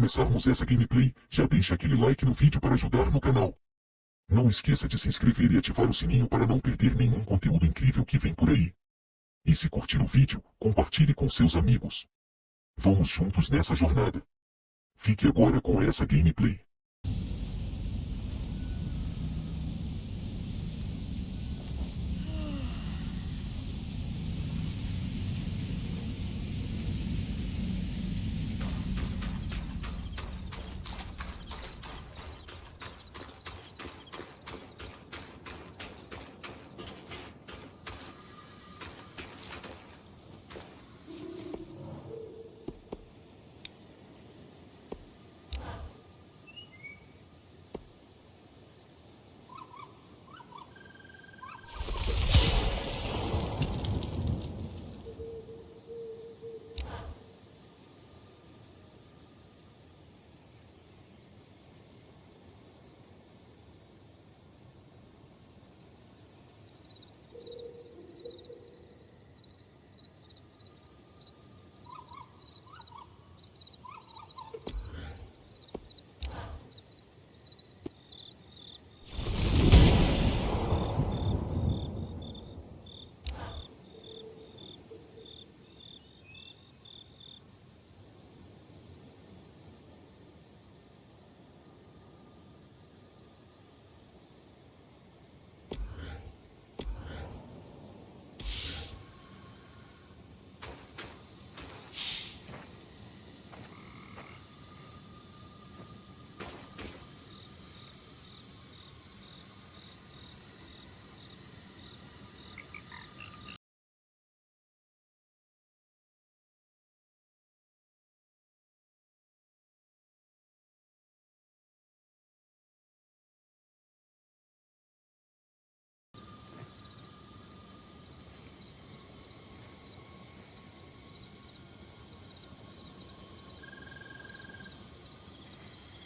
começarmos essa gameplay, já deixa aquele like no vídeo para ajudar no canal. Não esqueça de se inscrever e ativar o sininho para não perder nenhum conteúdo incrível que vem por aí. E se curtir o vídeo, compartilhe com seus amigos. Vamos juntos nessa jornada. Fique agora com essa gameplay.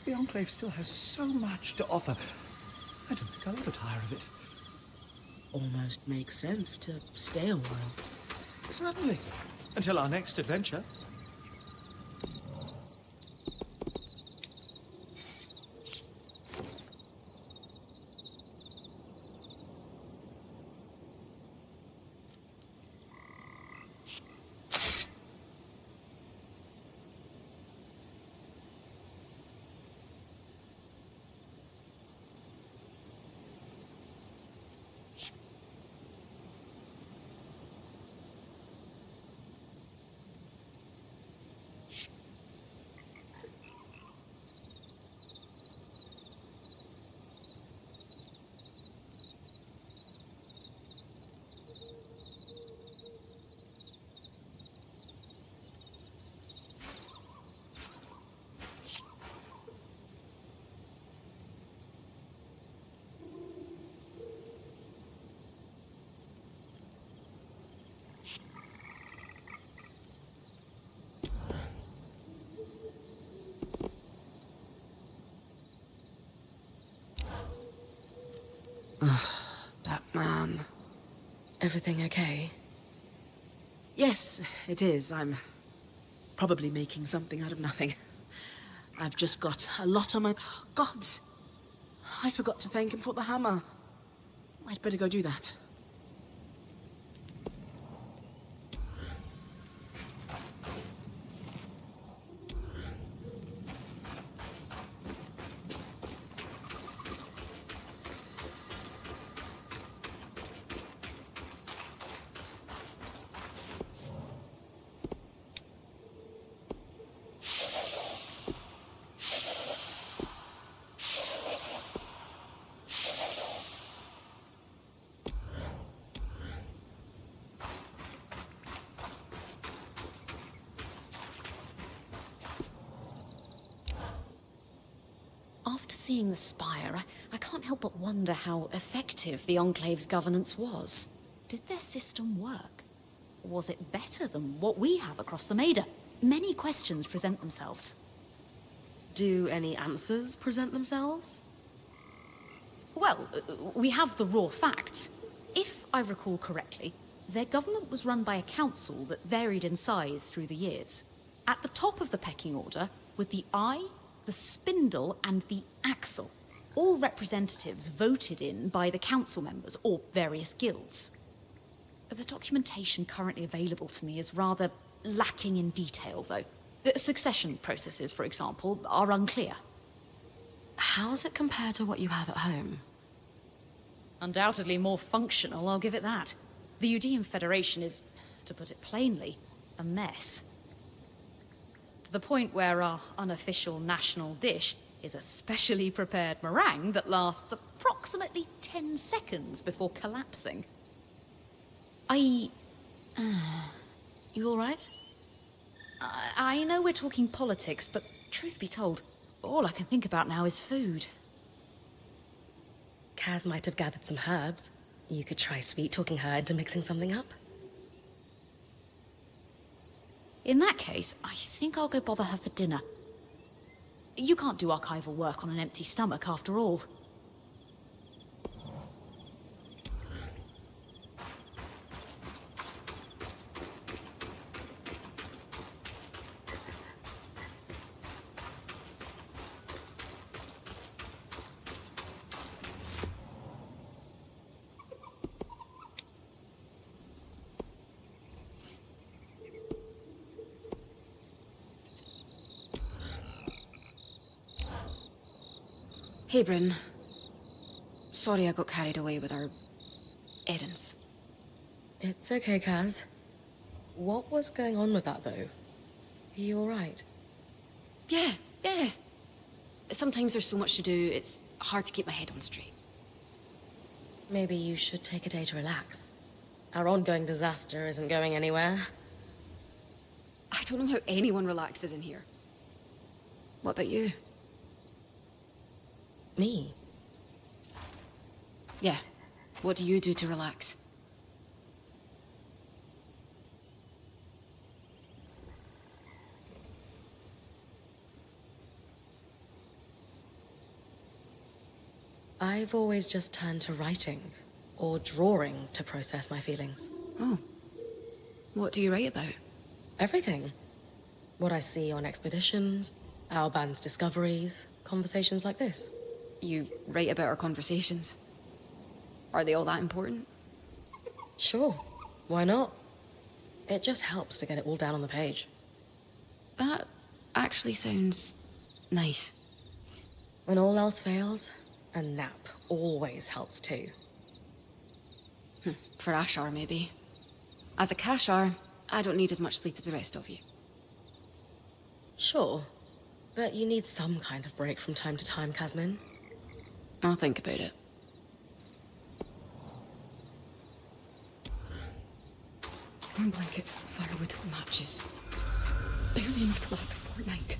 The Enclave still has so much to offer. I don't think I'll ever tire of it. Almost makes sense to stay a while. Certainly. Until our next adventure. That man. Everything okay? Yes, it is. I'm probably making something out of nothing. I've just got a lot on my... Gods! I forgot to thank him for the hammer. I'd better go do that. After seeing the spire, I can't help but wonder how effective the Enclave's governance was. Did their system work? Was it better than what we have across the Maida? Many questions present themselves. Do any answers present themselves? Well, we have the raw facts. If I recall correctly, their government was run by a council that varied in size through the years. At the top of the pecking order with the eye, the spindle, and the axle. All representatives voted in by the council members or various guilds. The documentation currently available to me is rather lacking in detail, though. The succession processes, for example, are unclear. How's it compared to what you have at home? Undoubtedly more functional, I'll give it that. The Udean Federation is, to put it plainly, a mess. To the point where our unofficial national dish is a specially prepared meringue that lasts approximately 10 seconds before collapsing. You alright? I know we're talking politics, but truth be told, all I can think about now is food. Kaz might have gathered some herbs. You could try sweet-talking her into mixing something up. In that case, I think I'll go bother her for dinner. You can't do archival work on an empty stomach, after all. Hey, Brynn. Sorry I got carried away with our errands. It's okay, Kaz. What was going on with that, though? Are you alright? Yeah. Sometimes there's so much to do, it's hard to keep my head on straight. Maybe you should take a day to relax. Our ongoing disaster isn't going anywhere. I don't know how anyone relaxes in here. What about you? Me? Yeah. What do you do to relax? I've always just turned to writing or drawing to process my feelings. Oh. What do you write about? Everything. What I see on expeditions, our band's discoveries, conversations like this. You write about our conversations. Are they all that important? Sure. Why not? It just helps to get it all down on the page. That actually sounds nice. When all else fails, a nap always helps too. For Ashar, maybe. As a Kashar, I don't need as much sleep as the rest of you. Sure. But you need some kind of break from time to time, Kazmin. I'll think about it. Warm blankets, firewood, matches. Barely enough to last a fortnight.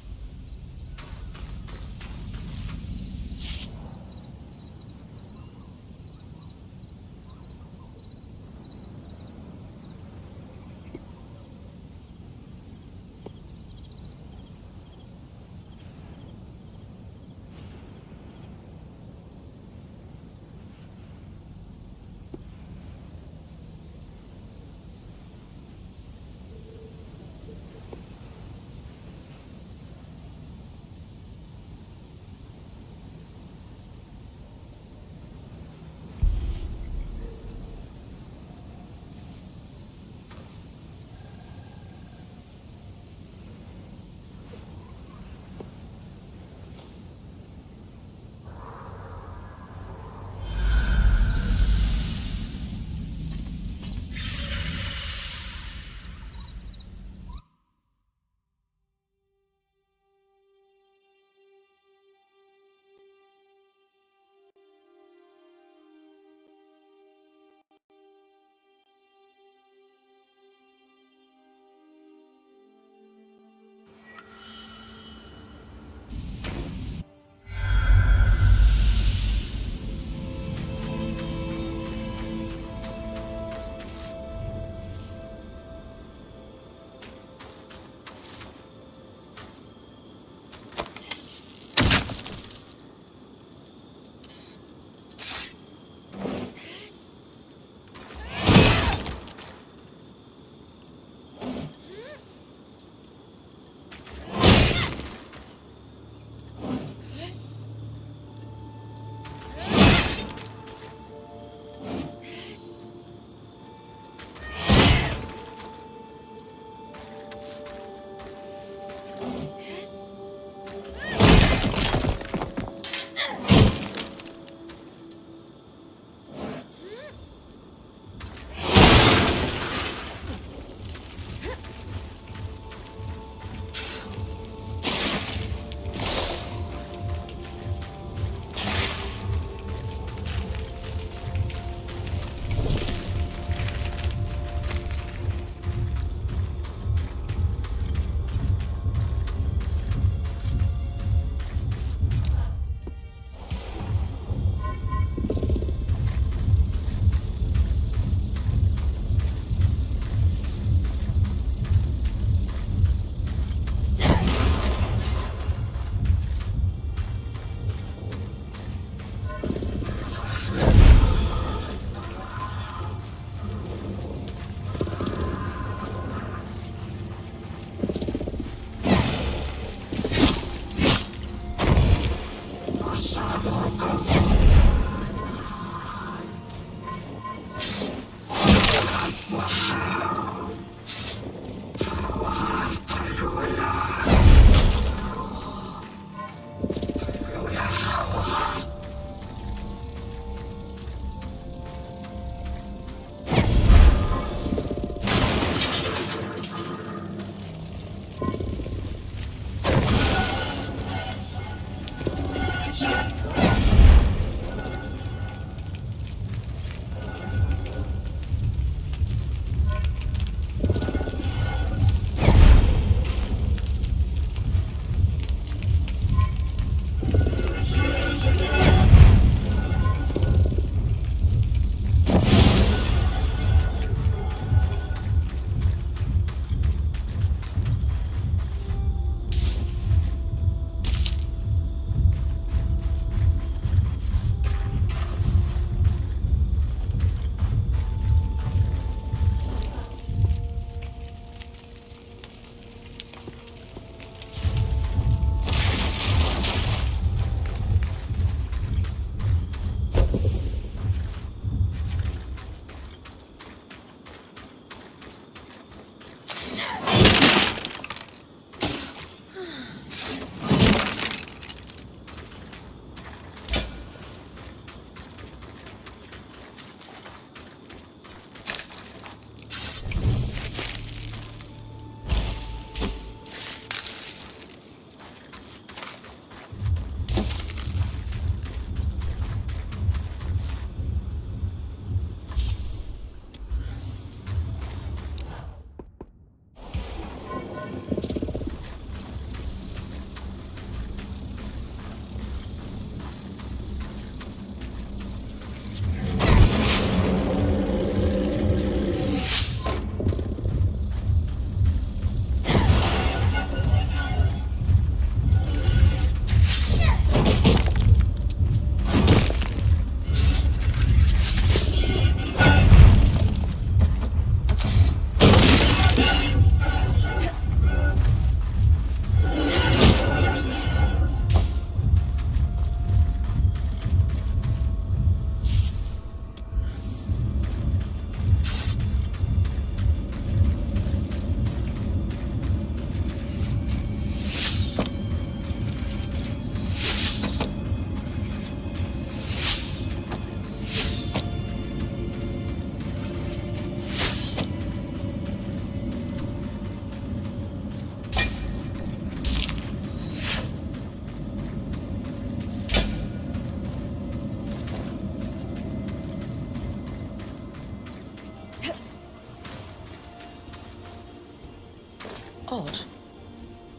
Odd.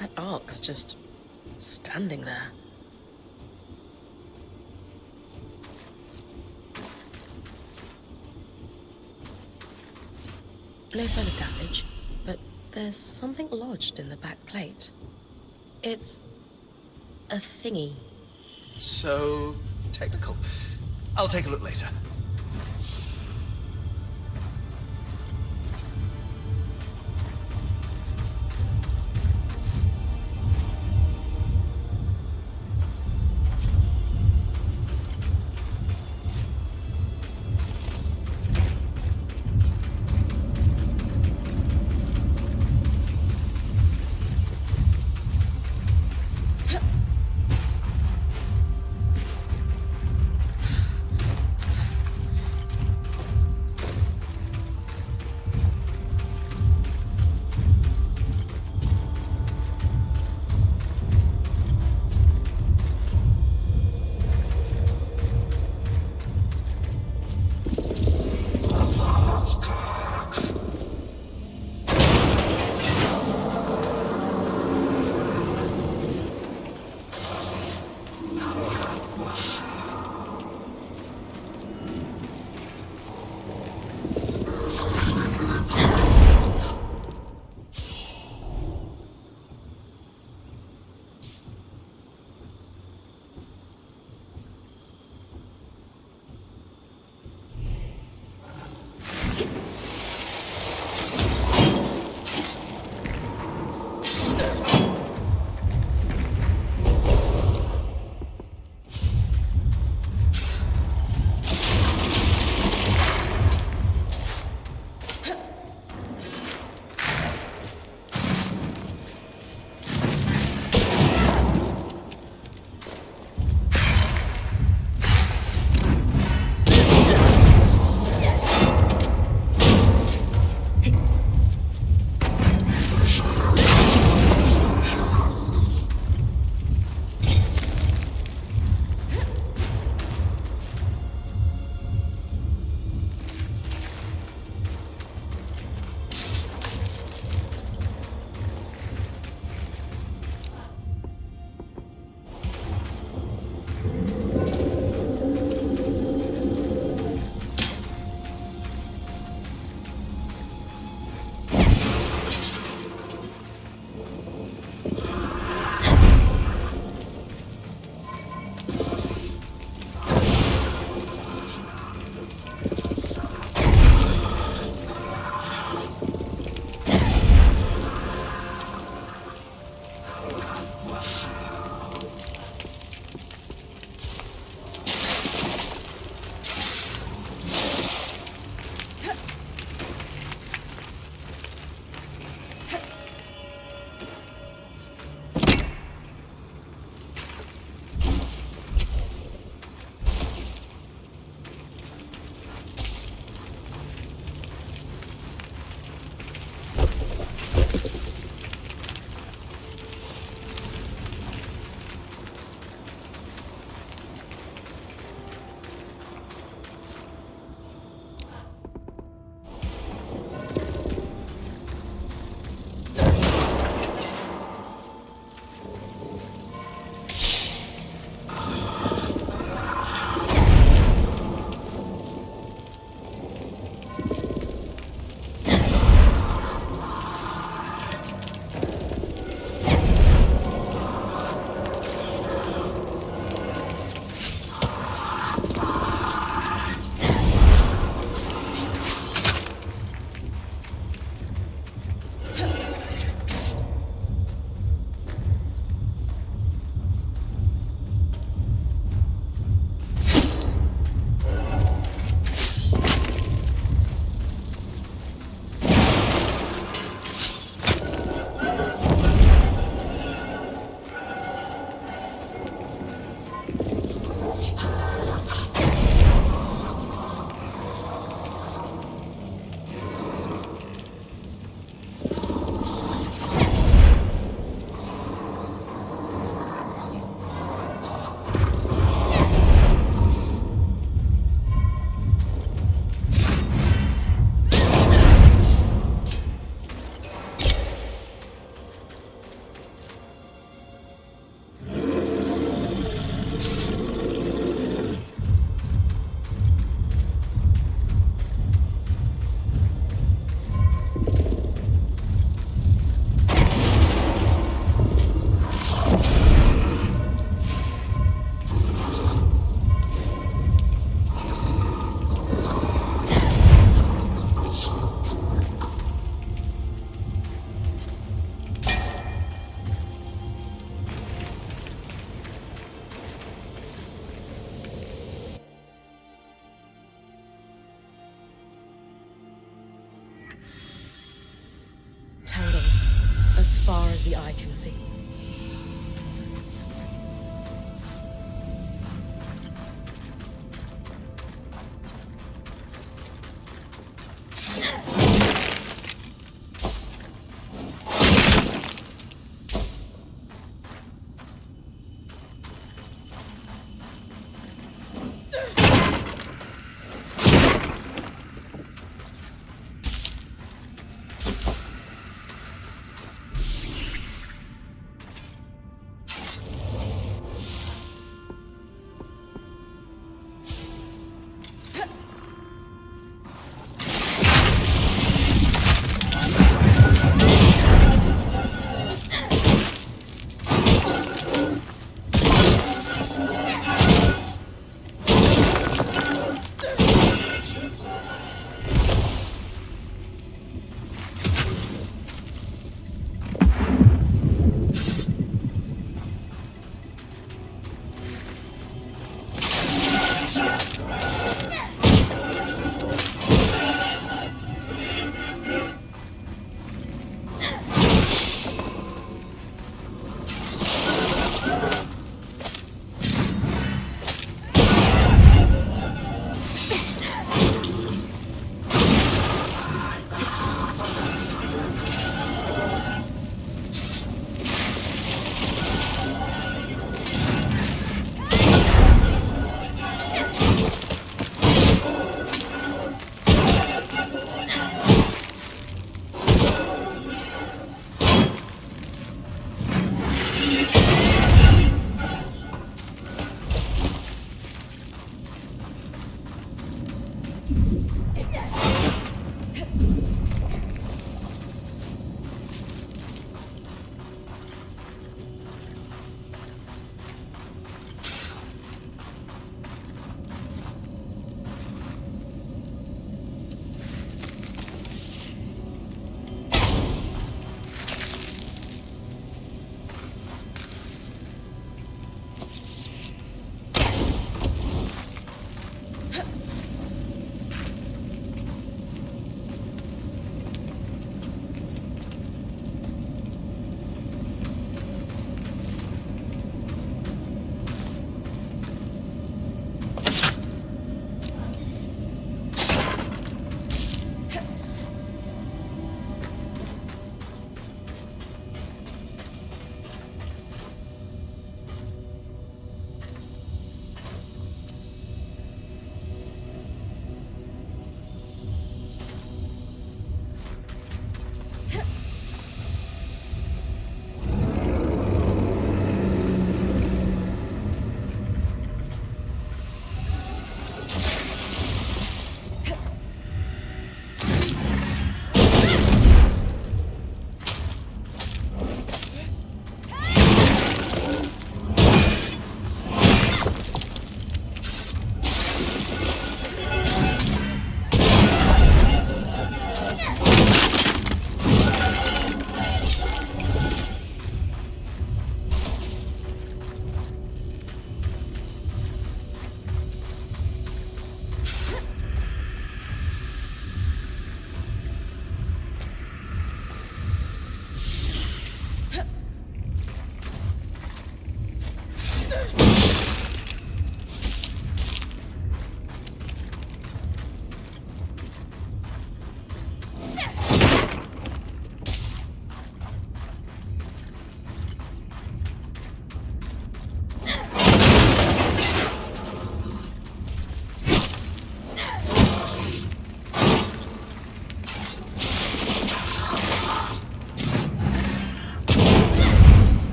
That ark's just standing there. No sign of damage, but there's something lodged in the back plate. It's a thingy. So technical. I'll take a look later.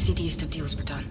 city-east of deals were done.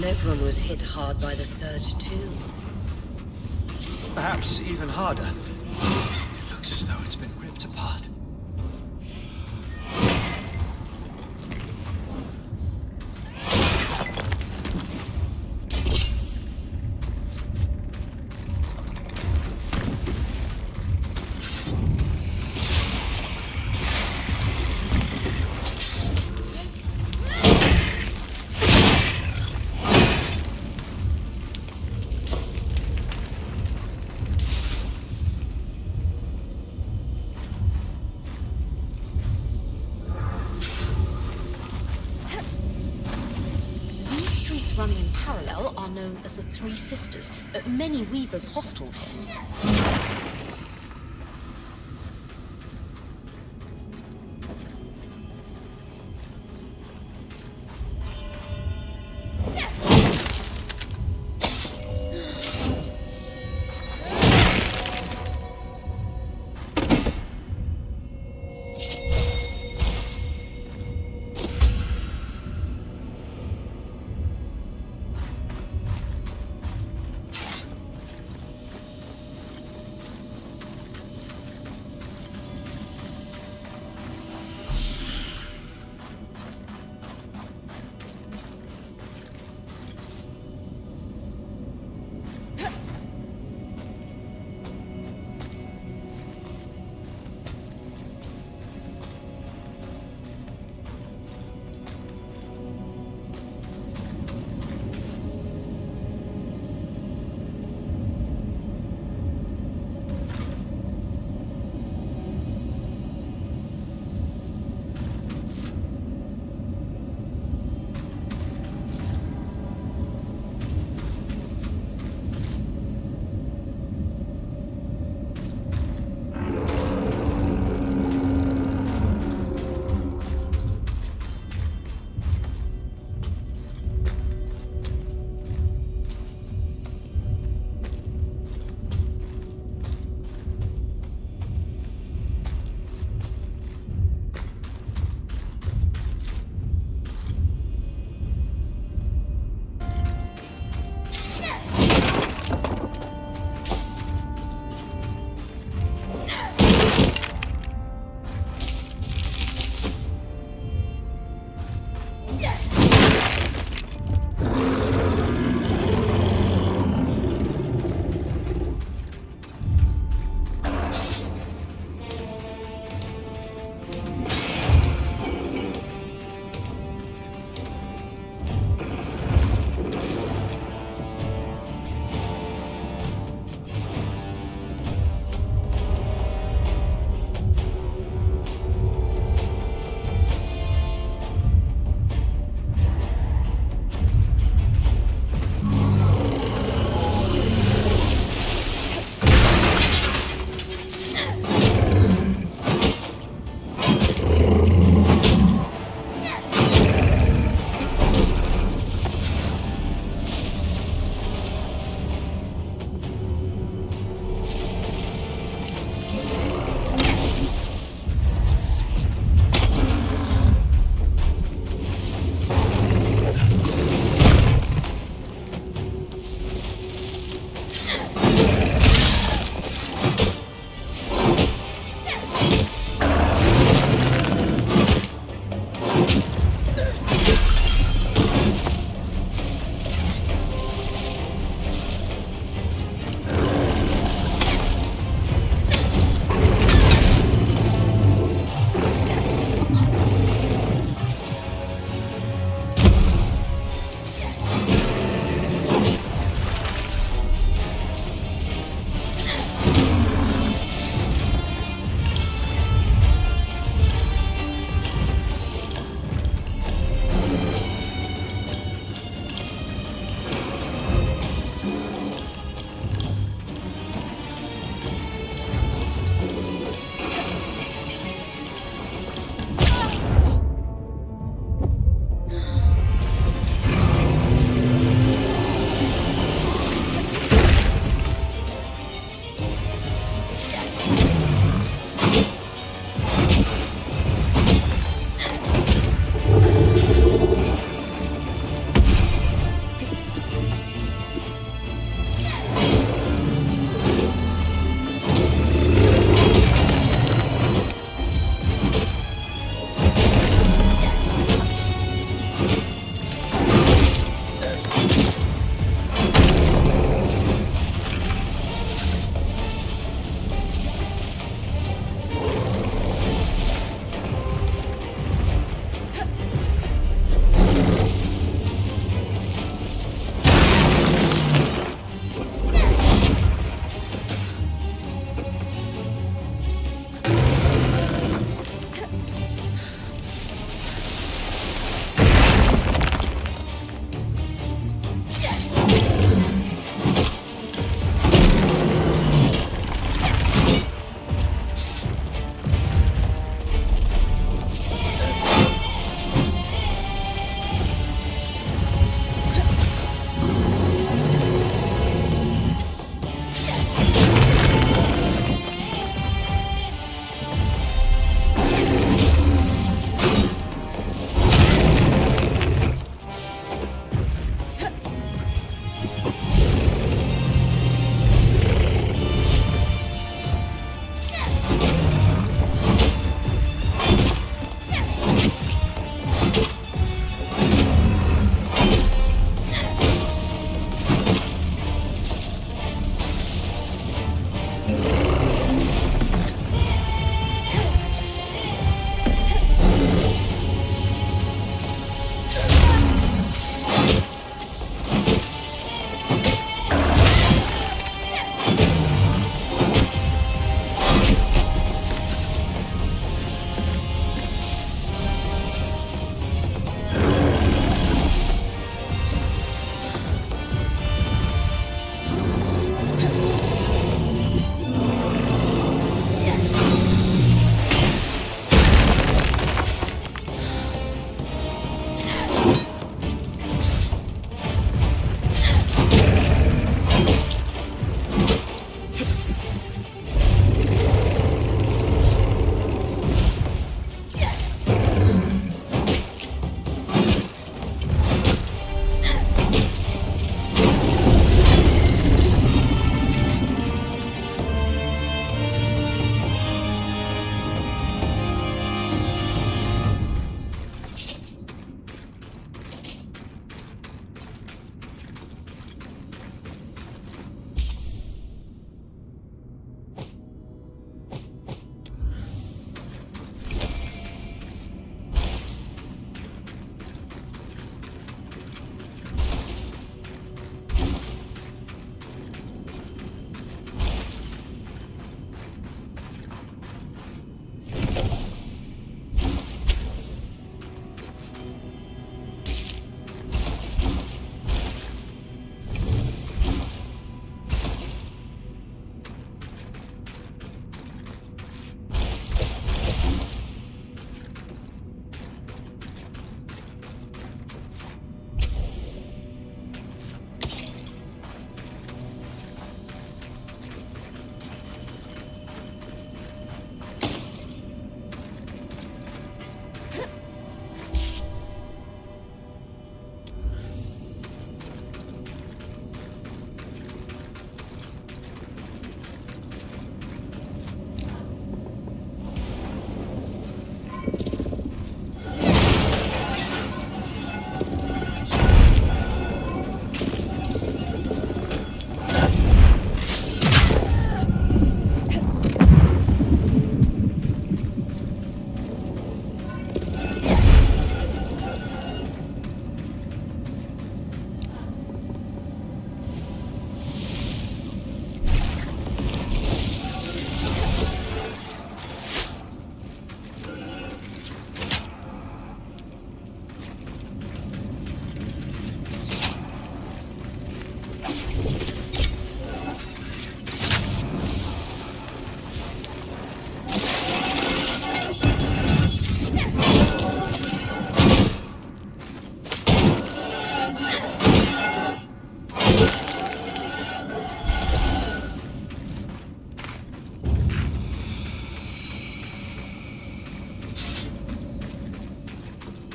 Everyone was hit hard by the surge too. Perhaps even harder. It looks as though it's been ripped apart. Running in parallel are known as the Three Sisters. Many weavers hostel here.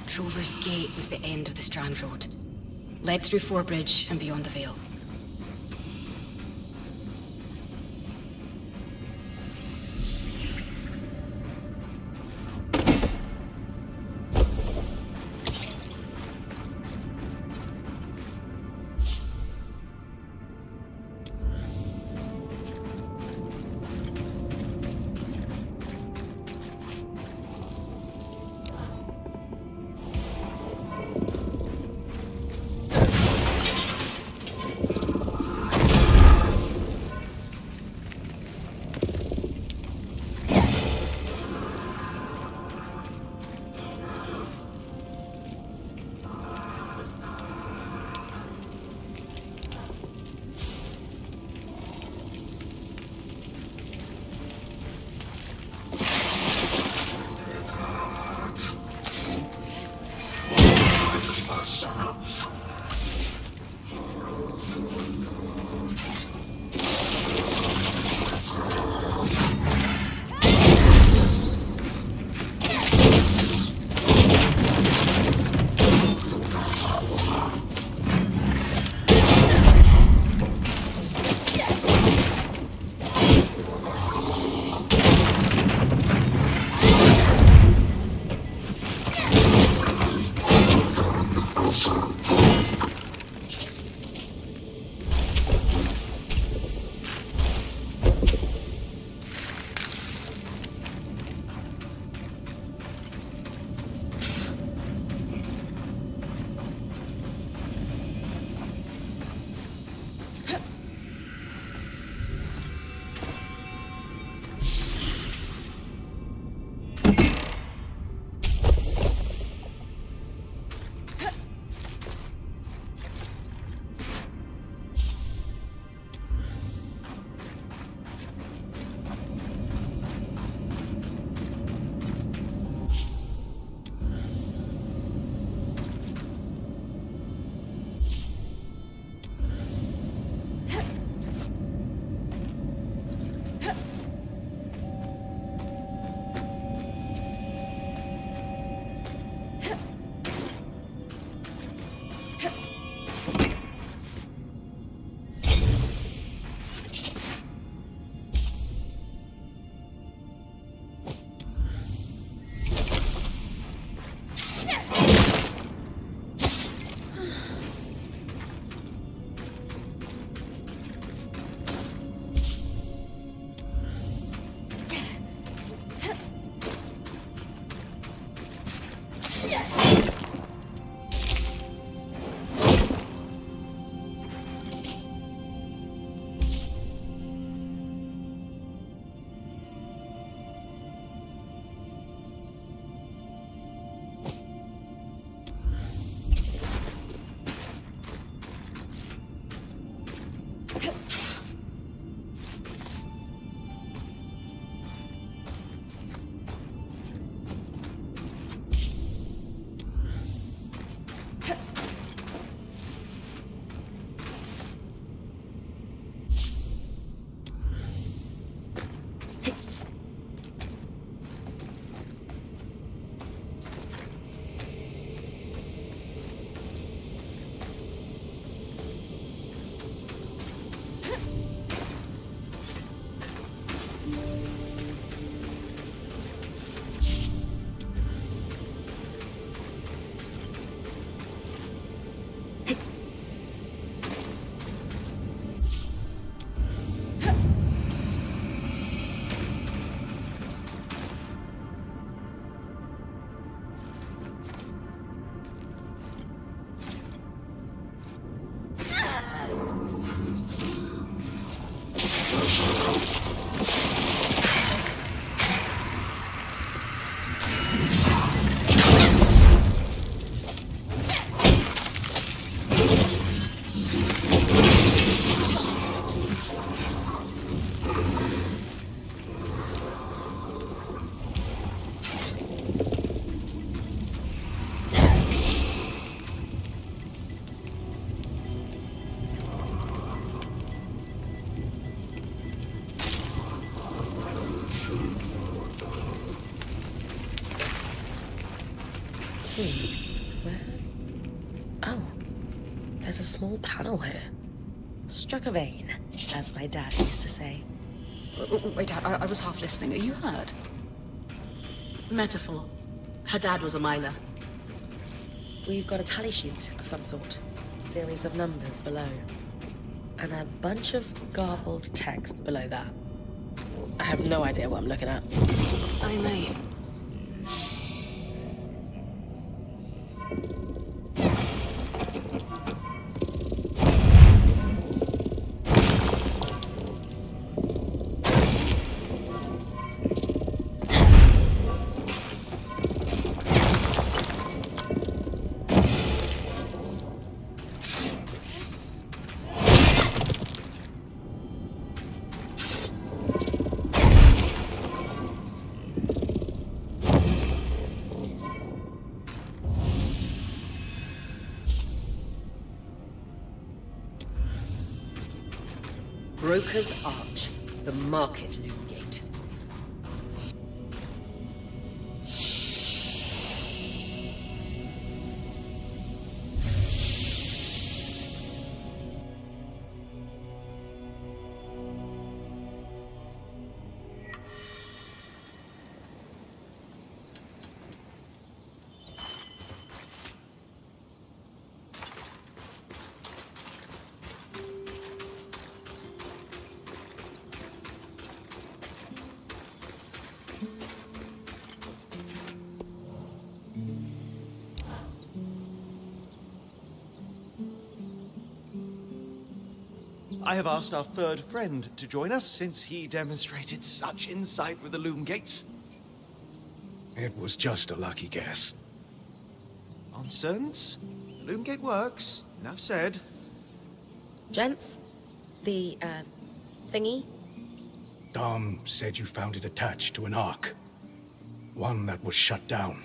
Trover's Gate was the end of the Strand Road. Led through Forbridge and beyond the Vale. Where? Oh, there's a small panel here. Struck a vein, as my dad used to say. Wait, I was half listening. Are you hurt? Metaphor. Her dad was a miner. We've got a tally sheet of some sort. Series of numbers below. And a bunch of garbled text below that. I have no idea what I'm looking at. I may. Broker's Arch, the market loom gate. I have asked our third friend to join us since he demonstrated such insight with the loom gates. It was just a lucky guess. Nonsense. The loom gate works. Enough said. Gents, the, thingy? Dom said you found it attached to an arc. One that was shut down.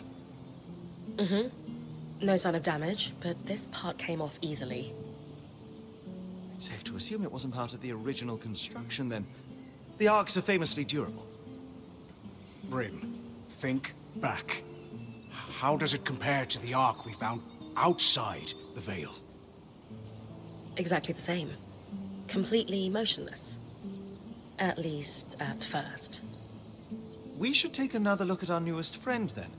Mm-hmm. No sign of damage, but this part came off easily. It's safe to assume it wasn't part of the original construction, then. The arcs are famously durable. Brynn, think back. How does it compare to the arc we found outside the Veil? Exactly the same. Completely motionless. At least, at first. We should take another look at our newest friend, then.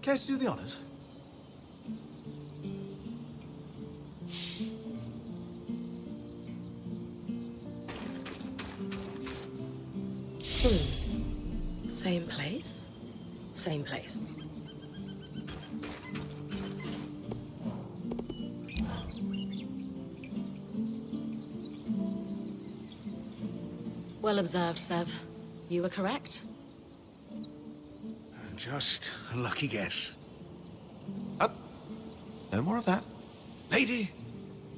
Care to do the honors? Same place? Same place. Well observed, Sev. You were correct. Just a lucky guess. Up. No more of that. Lady,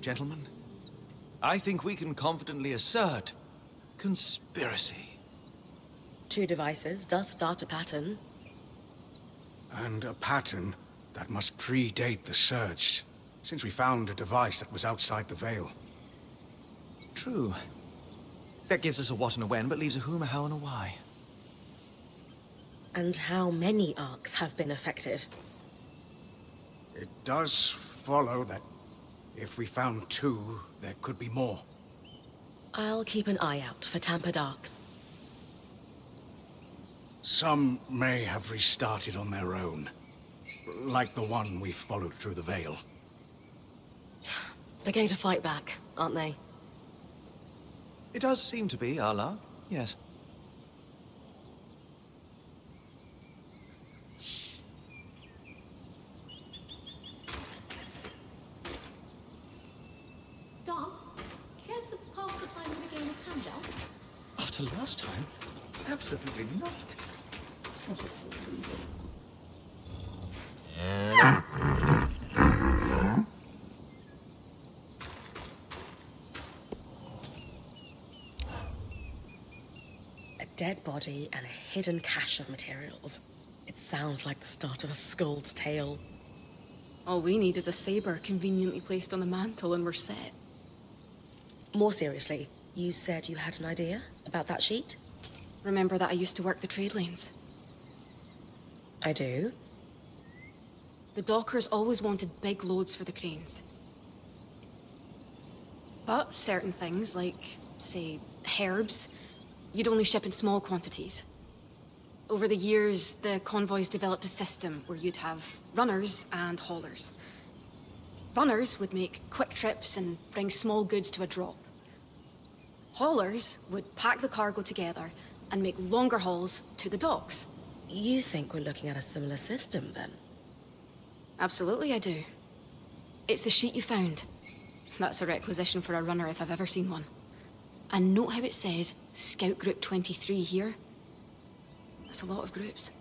gentlemen, I think we can confidently assert conspiracy. 2 devices does start a pattern. And a pattern that must predate the Surge, since we found a device that was outside the Veil. True. That gives us a what and a when, but leaves a whom, a how, and a why. And how many arcs have been affected? It does follow that if we found 2, there could be more. I'll keep an eye out for tampered arcs. Some may have restarted on their own, like the one we followed through the Veil. They're going to fight back, aren't they? It does seem to be our luck, yes. Dom, care to pass the time with a game of Camgel? After last time? Absolutely not. A dead body and a hidden cache of materials. It sounds like the start of a Skuld's tale. All we need is a saber conveniently placed on the mantle and we're set. More seriously, you said you had an idea about that sheet? Remember that I used to work the trade lanes? I do. The dockers always wanted big loads for the cranes. But certain things, like, say, herbs, you'd only ship in small quantities. Over the years, the convoys developed a system where you'd have runners and haulers. Runners would make quick trips and bring small goods to a drop. Haulers would pack the cargo together and make longer hauls to the docks. You think we're looking at a similar system, then? Absolutely, I do. It's the sheet you found. That's a requisition for a runner if I've ever seen one. And note how it says Scout Group 23 here. That's a lot of groups.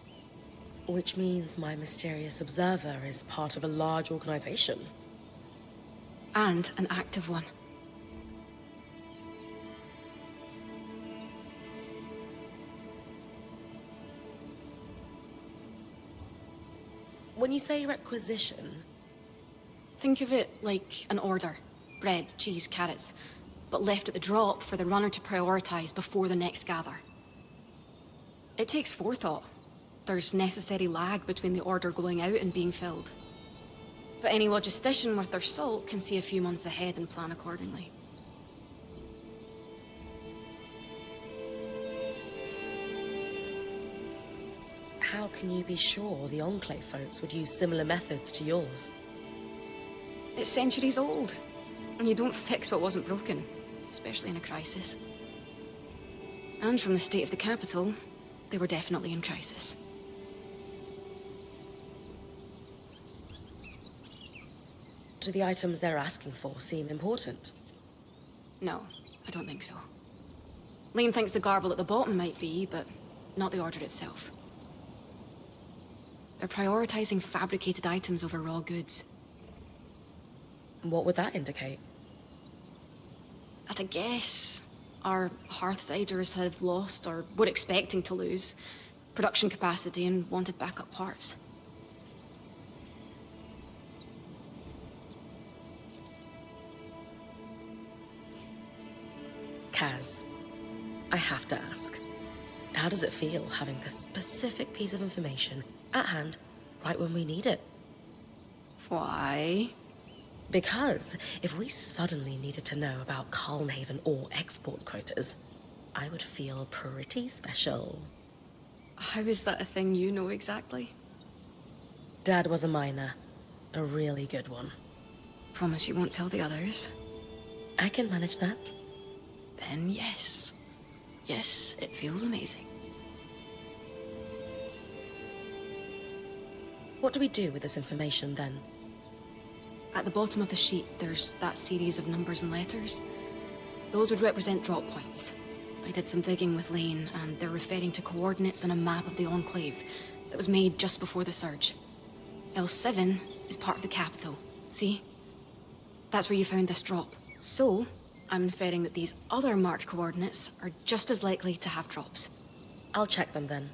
Which means my mysterious observer is part of a large organization. And an active one. When you say requisition... Think of it like an order. Bread, cheese, carrots. But left at the drop for the runner to prioritize before the next gather. It takes forethought. There's necessary lag between the order going out and being filled. But any logistician worth their salt can see a few months ahead and plan accordingly. How can you be sure the Enclave folks would use similar methods to yours? It's centuries old, and you don't fix what wasn't broken, especially in a crisis. And from the state of the capital, they were definitely in crisis. Do the items they're asking for seem important? No, I don't think so. Lane thinks the garble at the bottom might be, but not the order itself. They're prioritizing fabricated items over raw goods. What would that indicate? At a guess, our Hearthsiders have lost, or were expecting to lose, production capacity and wanted backup parts. Kaz, I have to ask, how does it feel having this specific piece of information at hand right when we need it? Why? Because if we suddenly needed to know about Calnhaven or export quotas, I would feel pretty special. How is that a thing you know exactly? Dad was a miner, a really good one. Promise you won't tell the others? I can manage that. Then yes. Yes, it feels amazing. What do we do with this information then? At the bottom of the sheet, there's that series of numbers and letters. Those would represent drop points. I did some digging with Lane, and they're referring to coordinates on a map of the Enclave that was made just before the surge. L7 is part of the capital, see? That's where you found this drop. So, I'm inferring that these other marked coordinates are just as likely to have drops. I'll check them then.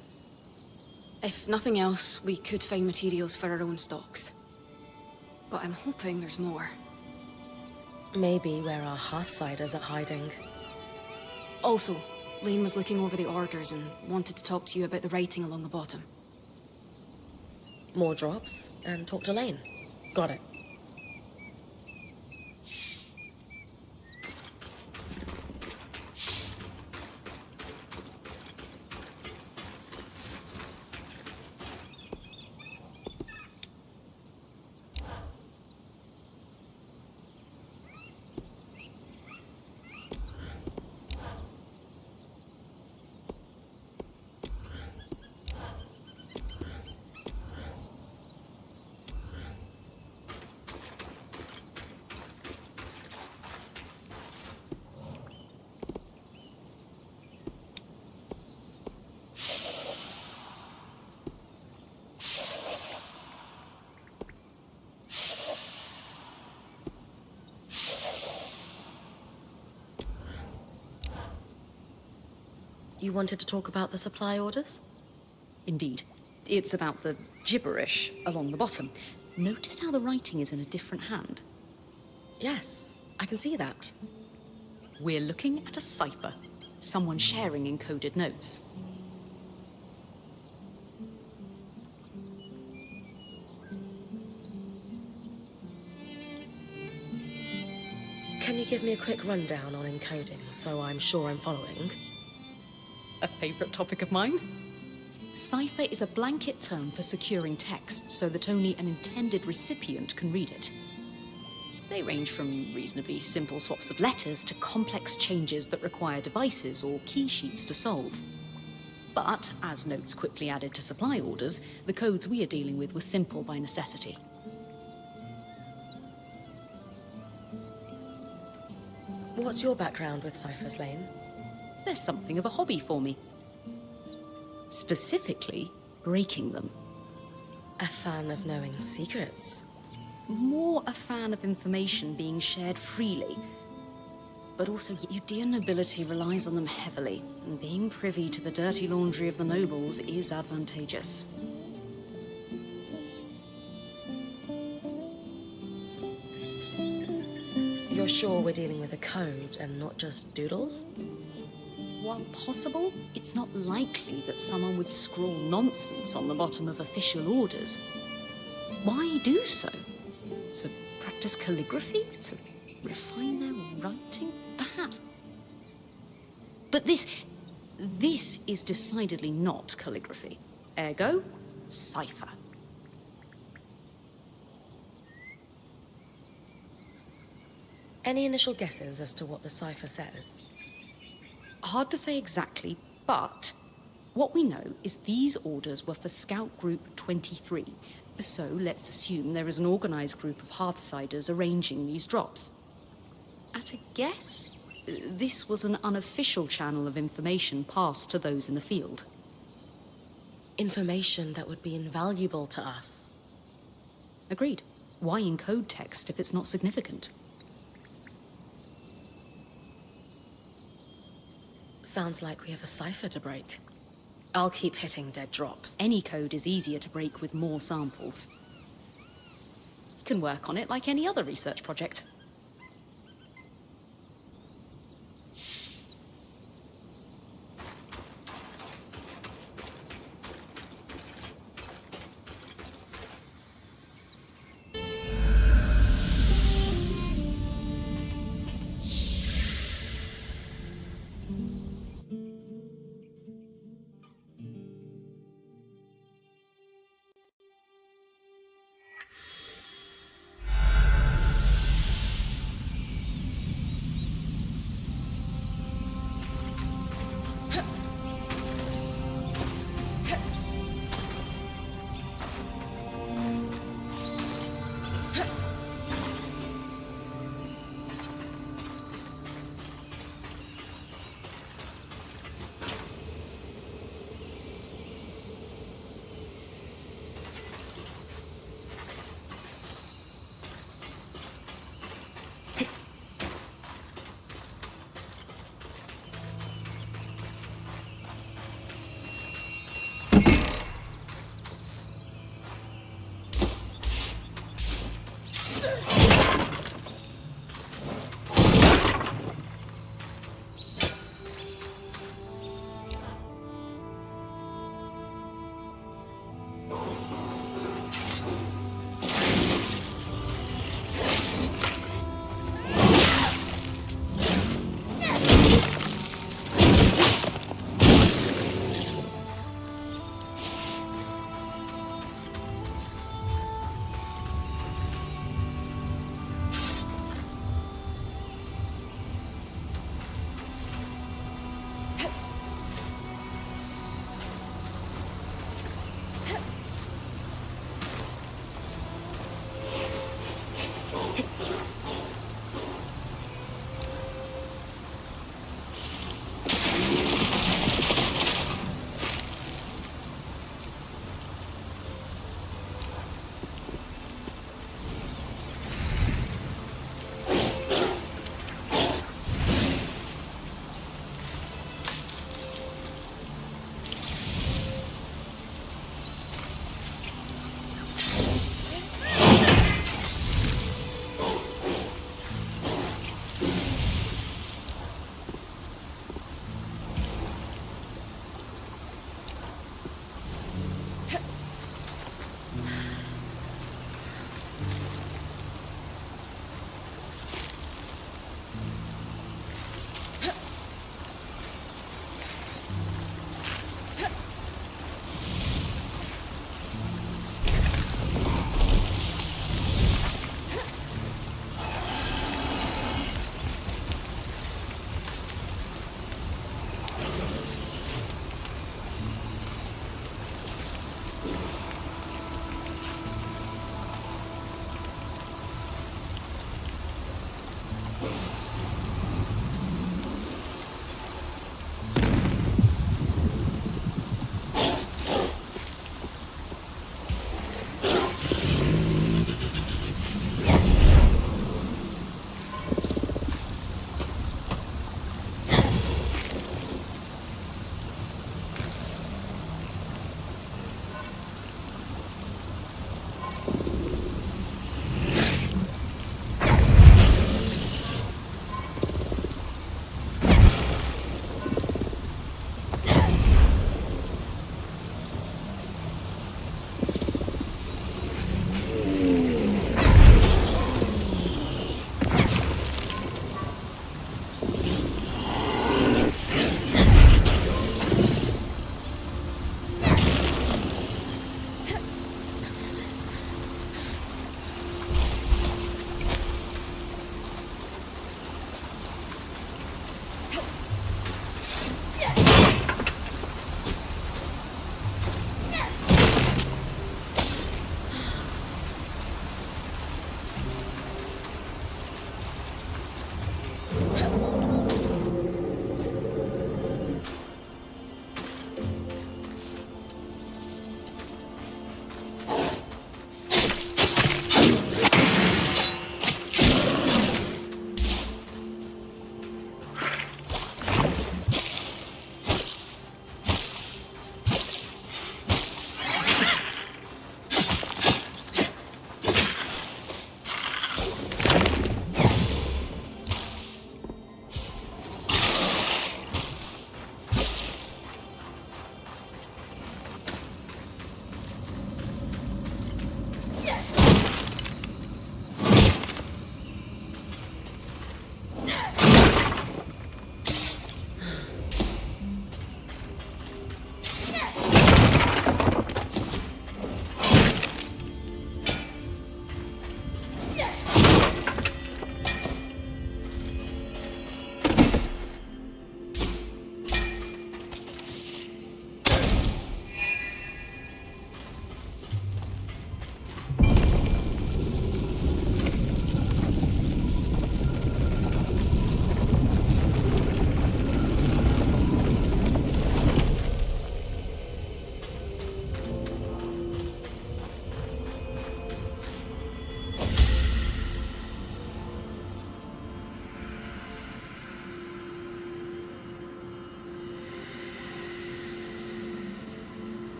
If nothing else, we could find materials for our own stocks. But I'm hoping there's more. Maybe where our Hearthsiders are hiding. Also, Lane was looking over the orders and wanted to talk to you about the writing along the bottom. More drops, and talk to Lane. Got it. You wanted to talk about the supply orders? Indeed. It's about the gibberish along the bottom. Notice how the writing is in a different hand. Yes, I can see that. We're looking at a cipher. Someone sharing encoded notes. give me a quick rundown on encoding so I'm sure I'm following? A favourite topic of mine? Cipher is a blanket term for securing text so that only an intended recipient can read it. They range from reasonably simple swaps of letters to complex changes that require devices or key sheets to solve. But, as notes quickly added to supply orders, the codes we are dealing with were simple by necessity. What's your background with ciphers, Lane? There's something of a hobby for me. Specifically, breaking them. A fan of knowing secrets? More a fan of information being shared freely. But also, your dear nobility relies on them heavily, and being privy to the dirty laundry of the nobles is advantageous. You're sure we're dealing with a code and not just doodles? While possible, it's not likely that someone would scrawl nonsense on the bottom of official orders. Why do so? To practice calligraphy? To refine their writing? Perhaps. But this is decidedly not calligraphy. Ergo, cipher. Any initial guesses as to what the cipher says? Hard to say exactly, but what we know is these orders were for Scout Group 23. So let's assume there is an organized group of Hearthsiders arranging these drops. At a guess, this was an unofficial channel of information passed to those in the field. Information that would be invaluable to us. Agreed. Why encode text if it's not significant? Sounds like we have a cipher to break. I'll keep hitting dead drops. Any code is easier to break with more samples. You can work on it like any other research project.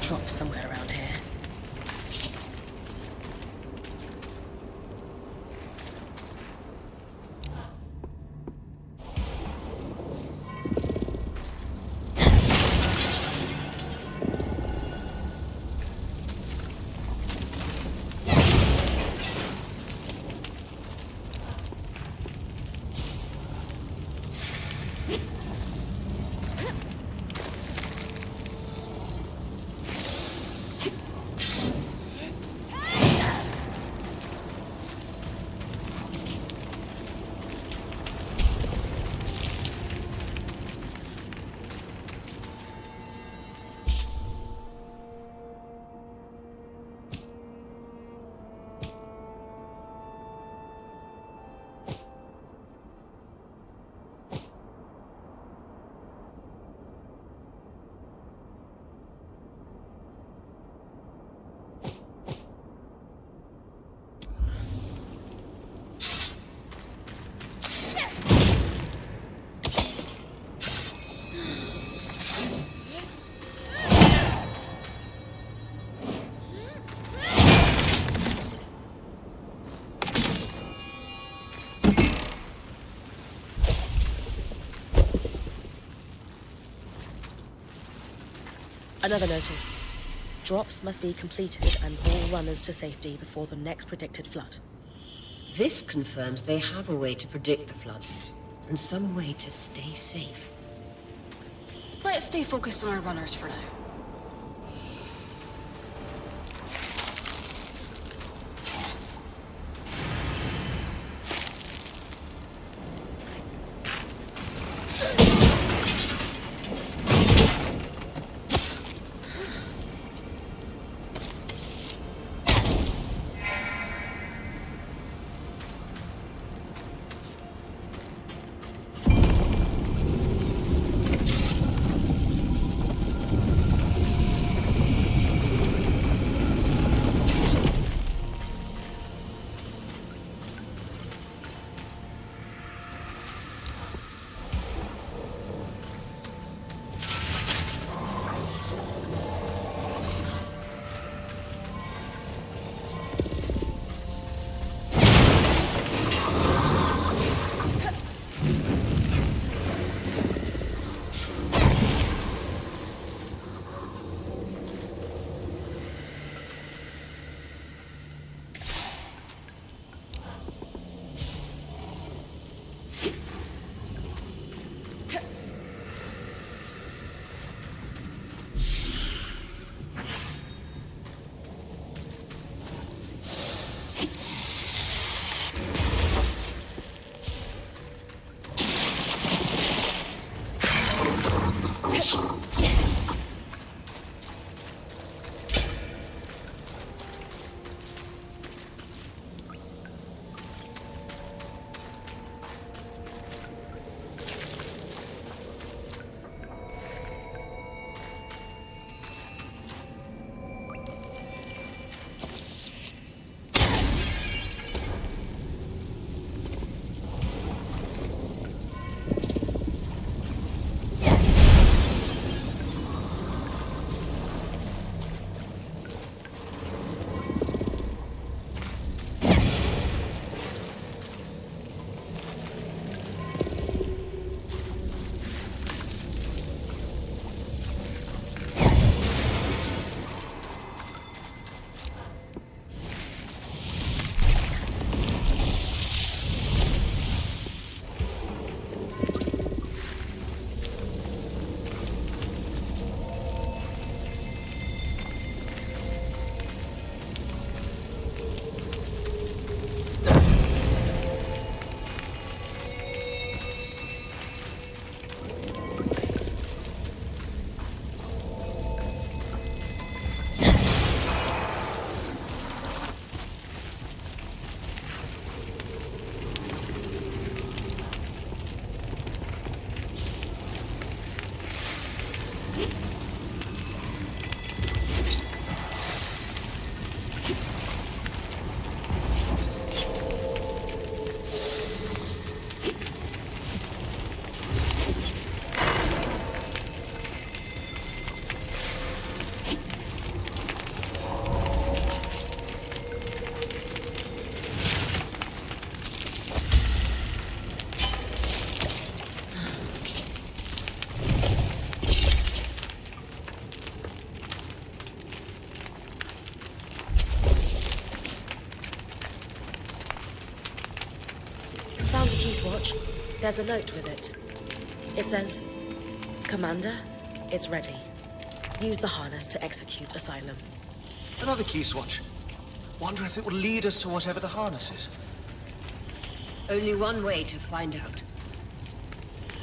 drop somewhere around here. Another notice. Drops must be completed and haul runners to safety before the next predicted flood. This confirms they have a way to predict the floods, and some way to stay safe. Let's stay focused on our runners for now. key swatch. There's a note with it. It says, Commander, it's ready. Use the harness to execute Asylum. Another key swatch. Wonder if it will lead us to whatever the harness is. Only one way to find out.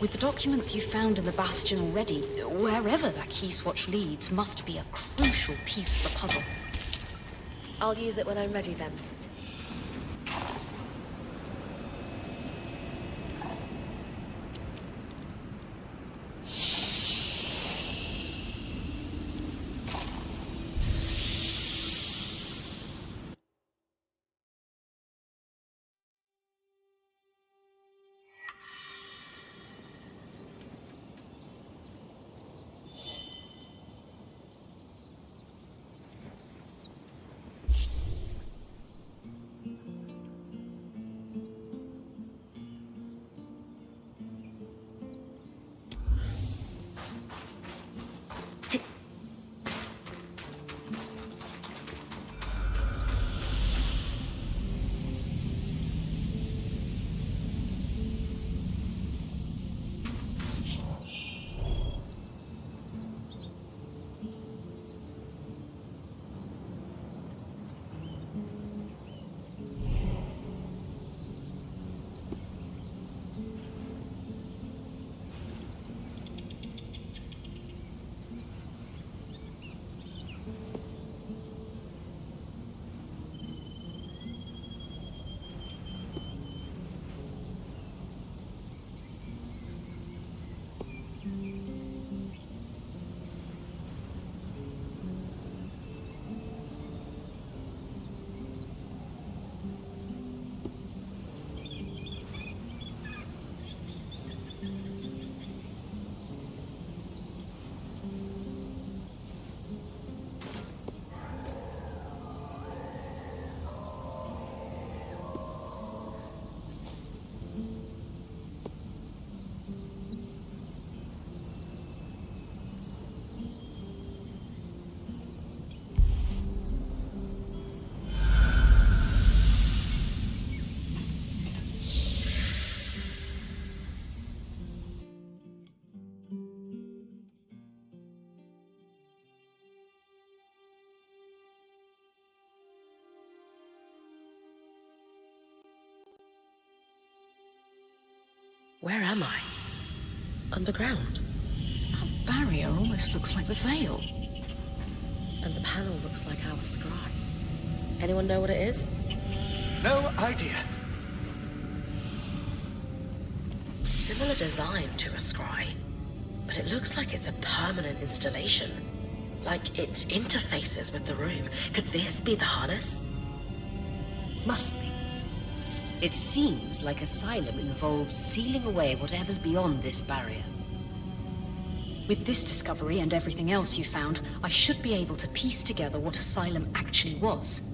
With the documents you found in the Bastion already, wherever that key swatch leads must be a crucial piece of the puzzle. I'll use it when I'm ready then. Where am I? Underground. That barrier almost looks like the veil. And the panel looks like our scry. Anyone know what it is? No idea. Similar design to a scry, but it looks like it's a permanent installation. Like it interfaces with the room. Could this be the harness? Must be. It seems like Asylum involved sealing away whatever's beyond this barrier. With this discovery and everything else you found, I should be able to piece together what Asylum actually was.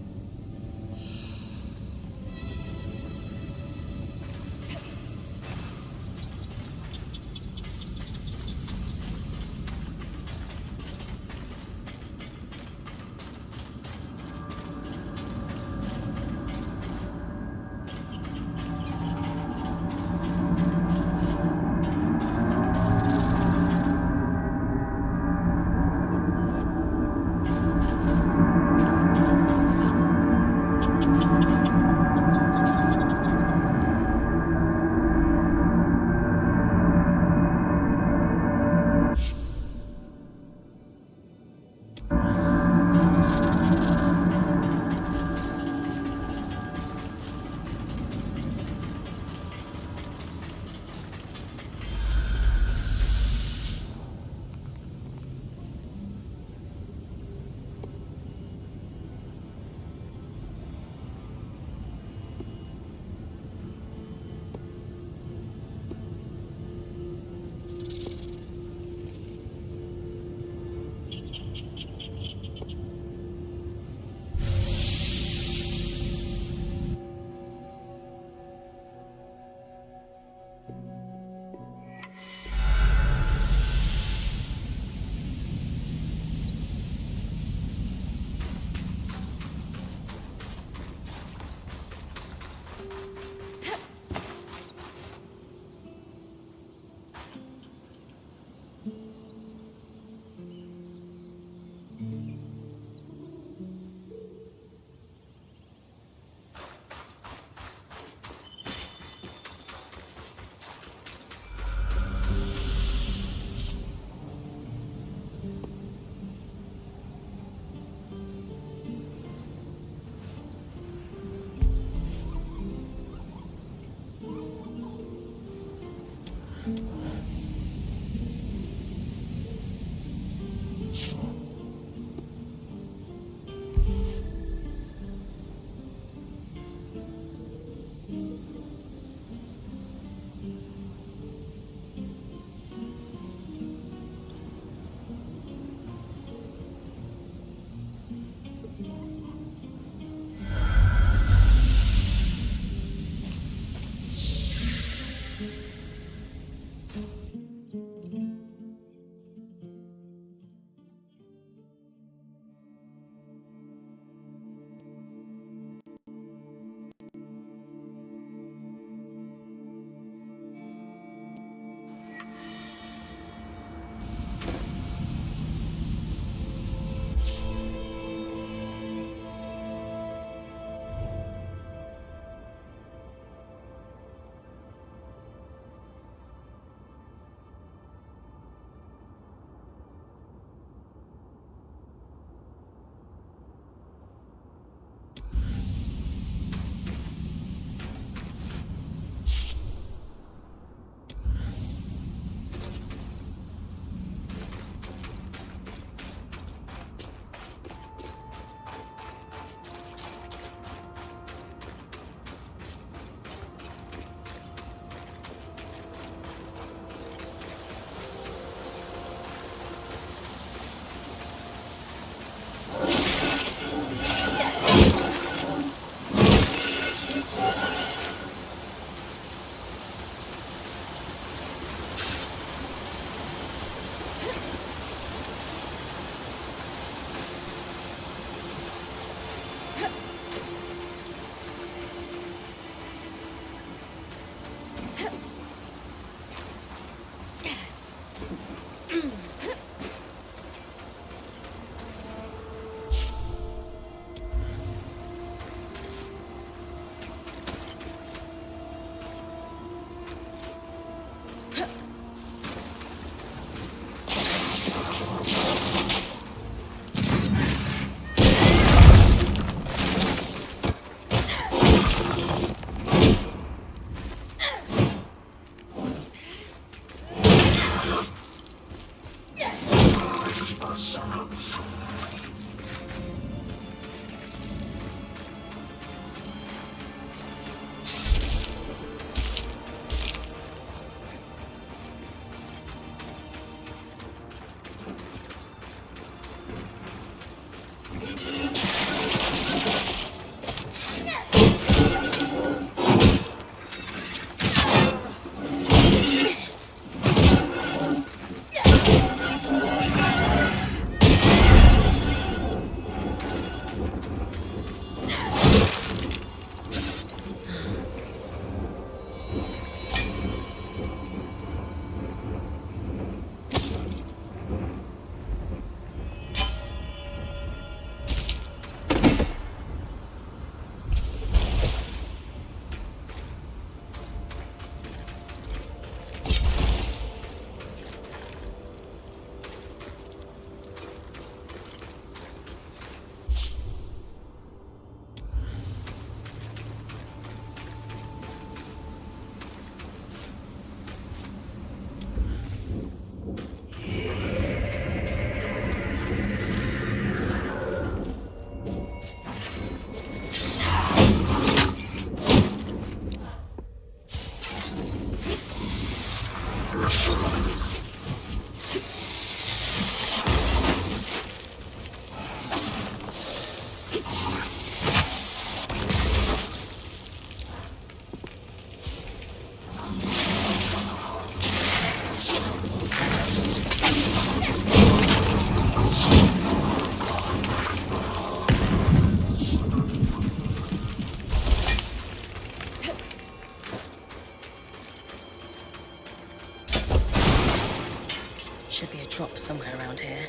drop somewhere around here.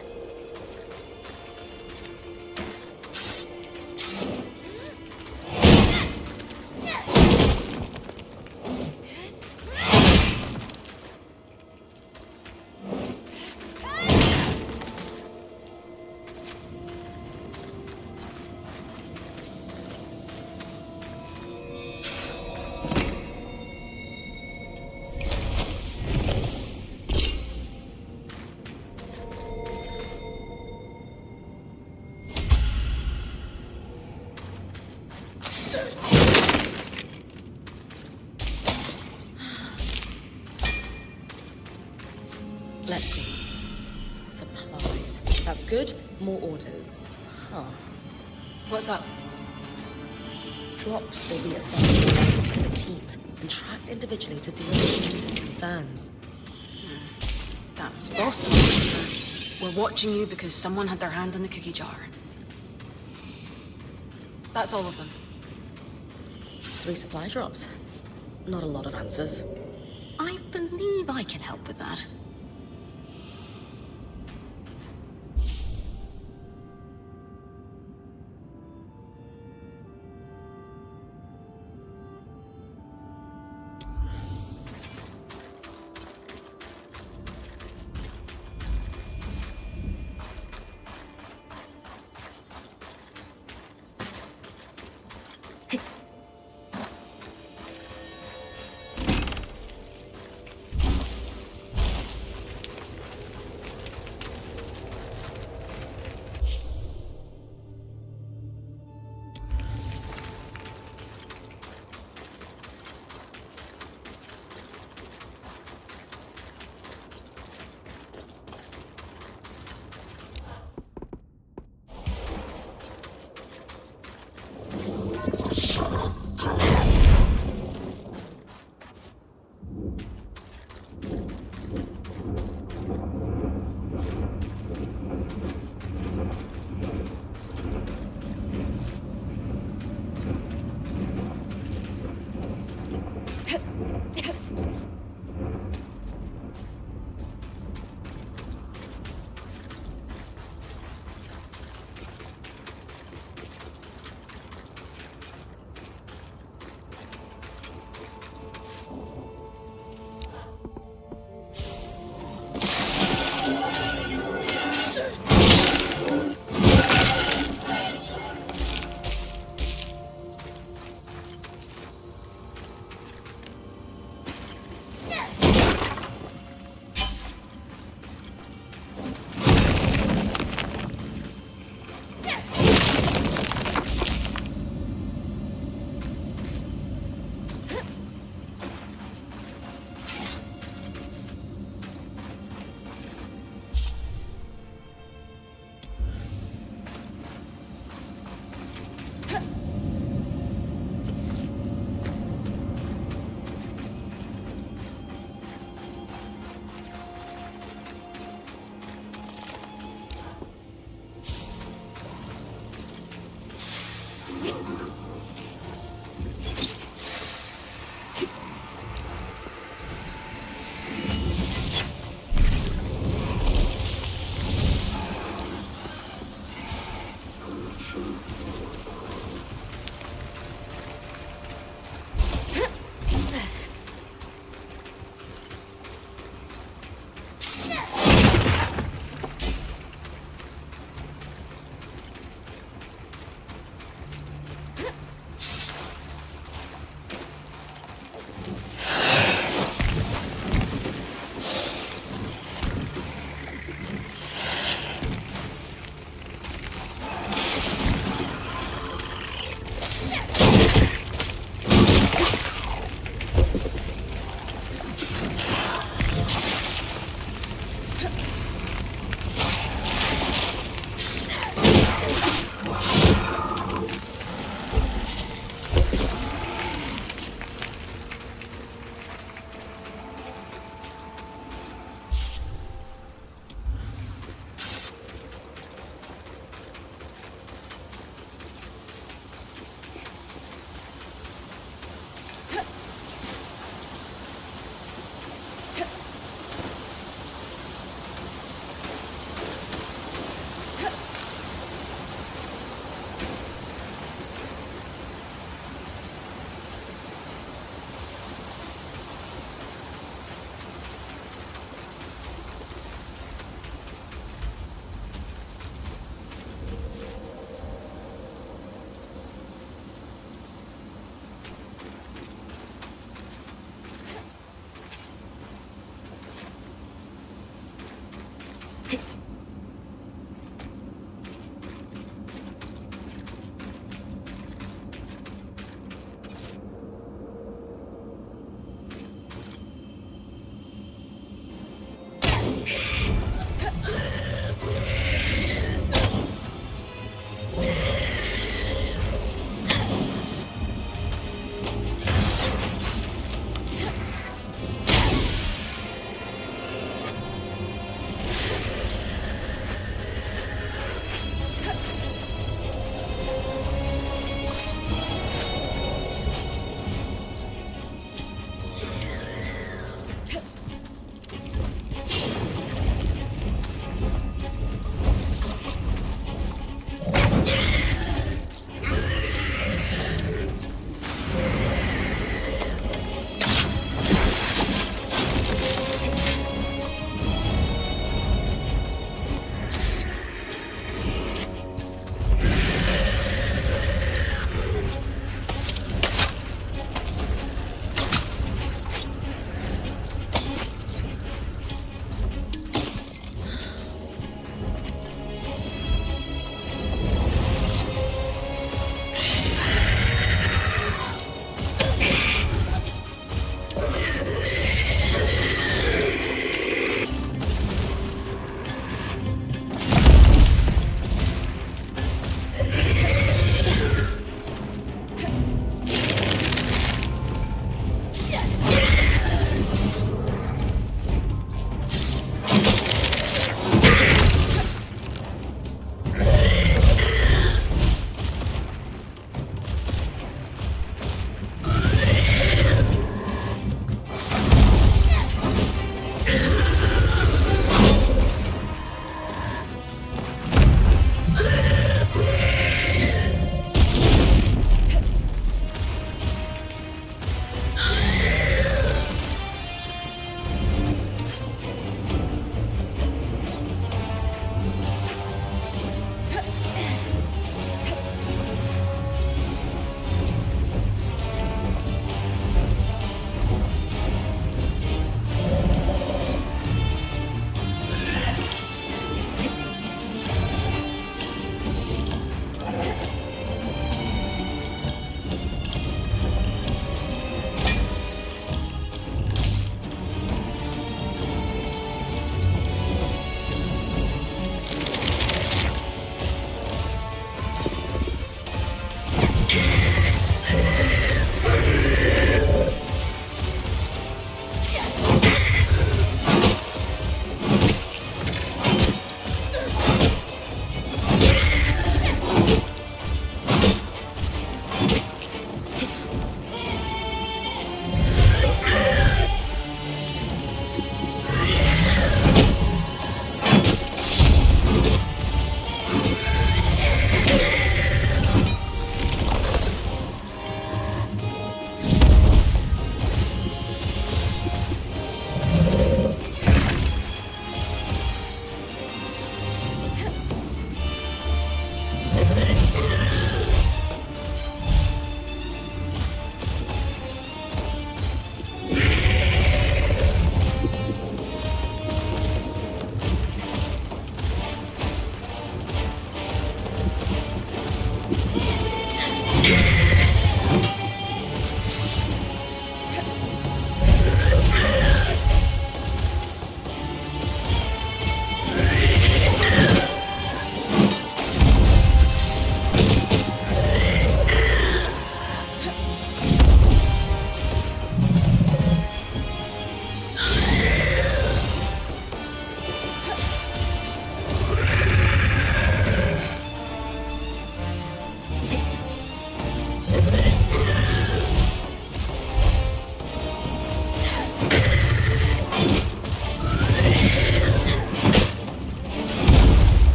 Let's see. Supplies. That's good. More orders. Huh. What's up? Drops will be assigned to specific teams and tracked individually to deal with recent concerns. That's Boston. We're watching you because someone had their hand in the cookie jar. That's all of them. 3 supply drops. Not a lot of answers. I believe I can help with that.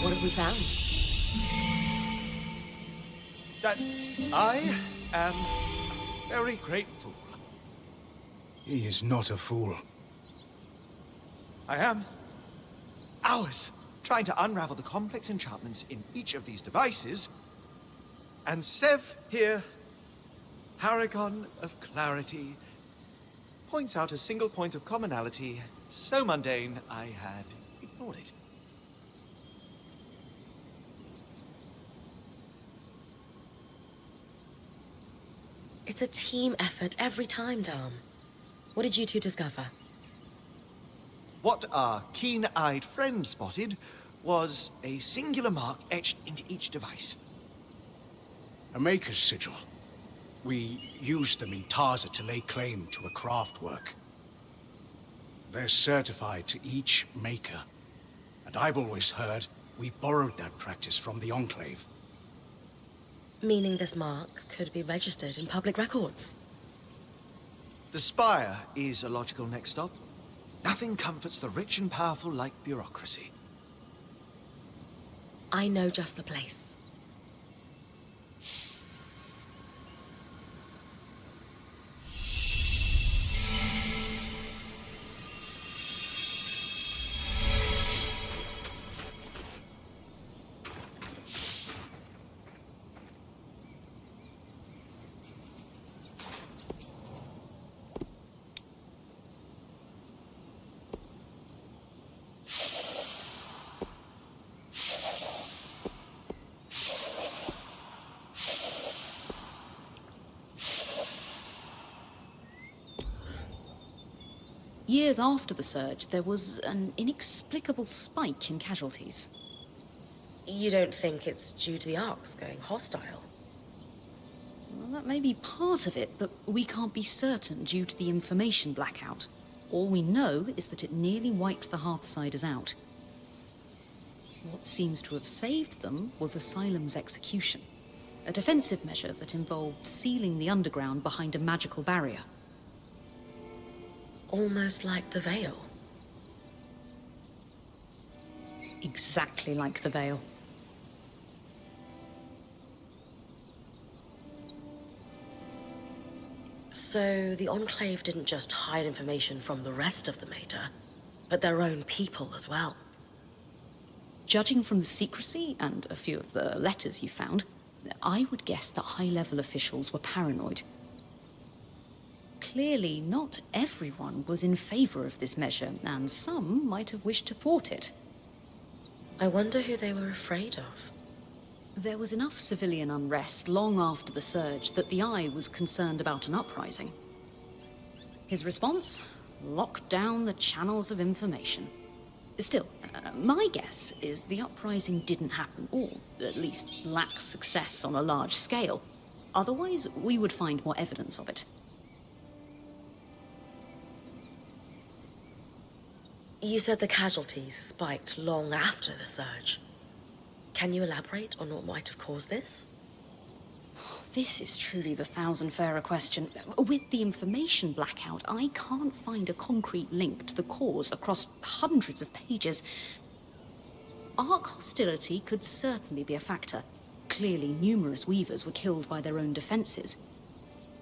What have we found? That I am very grateful. He is not a fool. I am. Hours trying to unravel the complex enchantments in each of these devices. And Sev here, paragon of clarity, points out a single point of commonality so mundane I had ignored it. It's a team effort every time, Dom. What did you two discover? What our keen-eyed friend spotted was a singular mark etched into each device. A maker's sigil. We used them in Tarza to lay claim to a craft work. They're certified to each maker. And I've always heard we borrowed that practice from the Enclave. Meaning this mark could be registered in public records. The Spire is a logical next stop. Nothing comforts the rich and powerful like bureaucracy. I know just the place. years after the surge, there was an inexplicable spike in casualties. You don't think it's due to the arcs going hostile? Well, that may be part of it, but we can't be certain due to the information blackout. All we know is that it nearly wiped the Hearthsiders out. What seems to have saved them was Asylum's execution, a defensive measure that involved sealing the underground behind a magical barrier. Almost like the Veil. Exactly like the Veil. So the Enclave didn't just hide information from the rest of the Mater, but their own people as well. Judging from the secrecy and a few of the letters you found, I would guess that high-level officials were paranoid. Clearly, not everyone was in favor of this measure, and some might have wished to thwart it. I wonder who they were afraid of. There was enough civilian unrest long after the surge that the Eye was concerned about an uprising. His response? Lock down the channels of information. Still, my guess is the uprising didn't happen, or at least lack success on a large scale. Otherwise, we would find more evidence of it. You said the casualties spiked long after the surge. Can you elaborate on what might have caused this? This is truly the thousand-fairer question. With the information blackout, I can't find a concrete link to the cause across hundreds of pages. Arc hostility could certainly be a factor. Clearly, numerous Weavers were killed by their own defenses.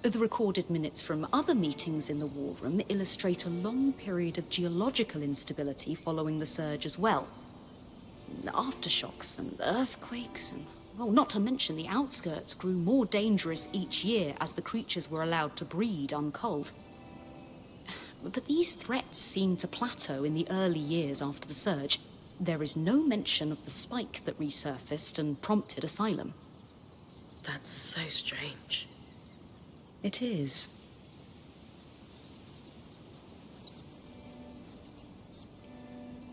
The recorded minutes from other meetings in the War Room illustrate a long period of geological instability following the surge as well. Aftershocks and earthquakes and, well, not to mention the outskirts grew more dangerous each year as the creatures were allowed to breed unculled. But these threats seemed to plateau in the early years after the surge. There is no mention of the spike that resurfaced and prompted Asylum. That's so strange. It is.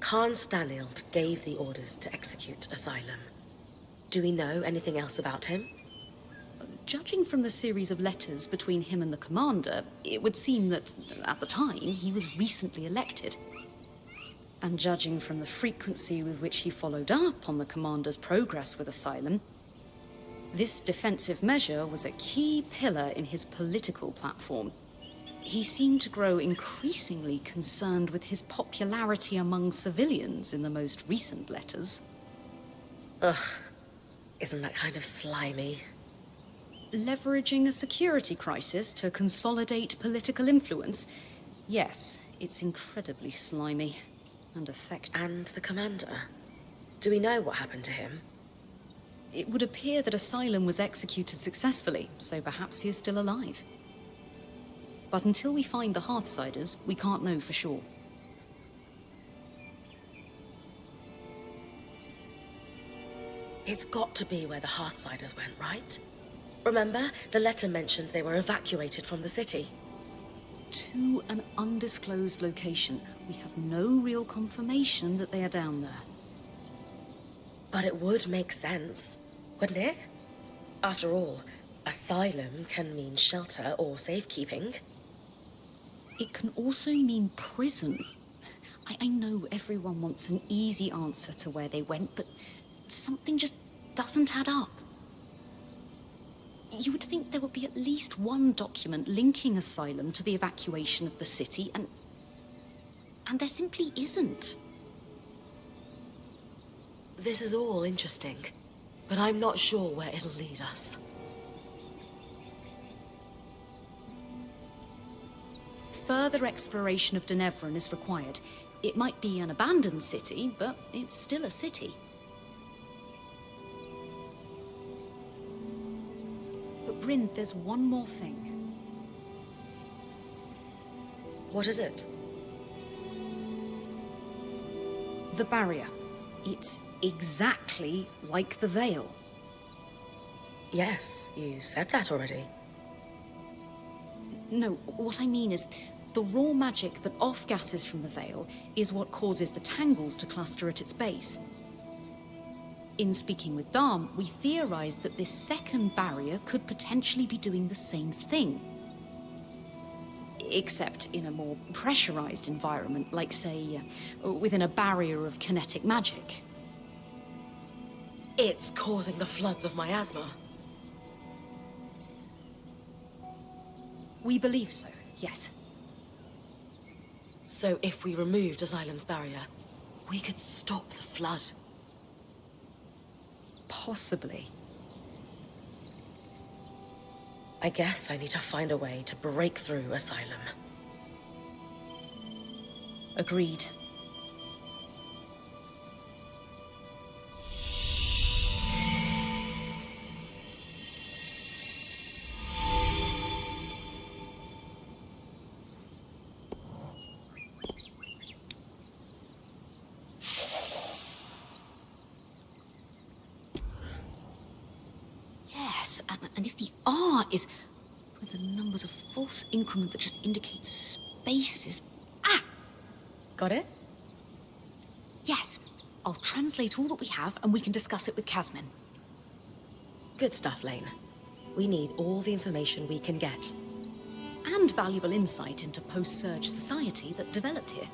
Khan Stanild gave the orders to execute Asylum. Do we know anything else about him? Judging from the series of letters between him and the commander, it would seem that, at the time, he was recently elected. And judging from the frequency with which he followed up on the commander's progress with Asylum, this defensive measure was a key pillar in his political platform. He seemed to grow increasingly concerned with his popularity among civilians in the most recent letters. Ugh, isn't that kind of slimy? Leveraging a security crisis to consolidate political influence? Yes, it's incredibly slimy and effective. And the commander? Do we know what happened to him? It would appear that Asylum was executed successfully, so perhaps he is still alive. But until we find the Hearthsiders, we can't know for sure. It's got to be where the Hearthsiders went, right? Remember, the letter mentioned they were evacuated from the city. To an undisclosed location. We have no real confirmation that they are down there. But it would make sense, wouldn't it? After all, asylum can mean shelter or safekeeping. It can also mean prison. I know everyone wants an easy answer to where they went, but something just doesn't add up. You would think there would be at least one document linking Asylum to the evacuation of the city, and there simply isn't. This is all interesting, but I'm not sure where it'll lead us. Further exploration of Denevran is required. It might be an abandoned city, but it's still a city. But Brynn, there's one more thing. What is it? The barrier. It's exactly like the Veil. Yes, you said that already. No, what I mean is, The raw magic that off-gasses from the veil is what causes the tangles to cluster at its base. In speaking with Dharm, we theorized that this second barrier could potentially be doing the same thing. Except in a more pressurized environment, like, say, within a barrier of kinetic magic. It's causing the floods of miasma. We believe so, yes. So if we removed Asylum's barrier, we could stop the flood. Possibly. I guess I need to find a way to break through Asylum. Agreed. Yes, and if the R is with the numbers of false increment that just indicates spaces. Ah! Got it? Yes. I'll translate all that we have and we can discuss it with Casmin. Good stuff, Lane. We need all the information we can get. And valuable insight into post-surge society that developed here.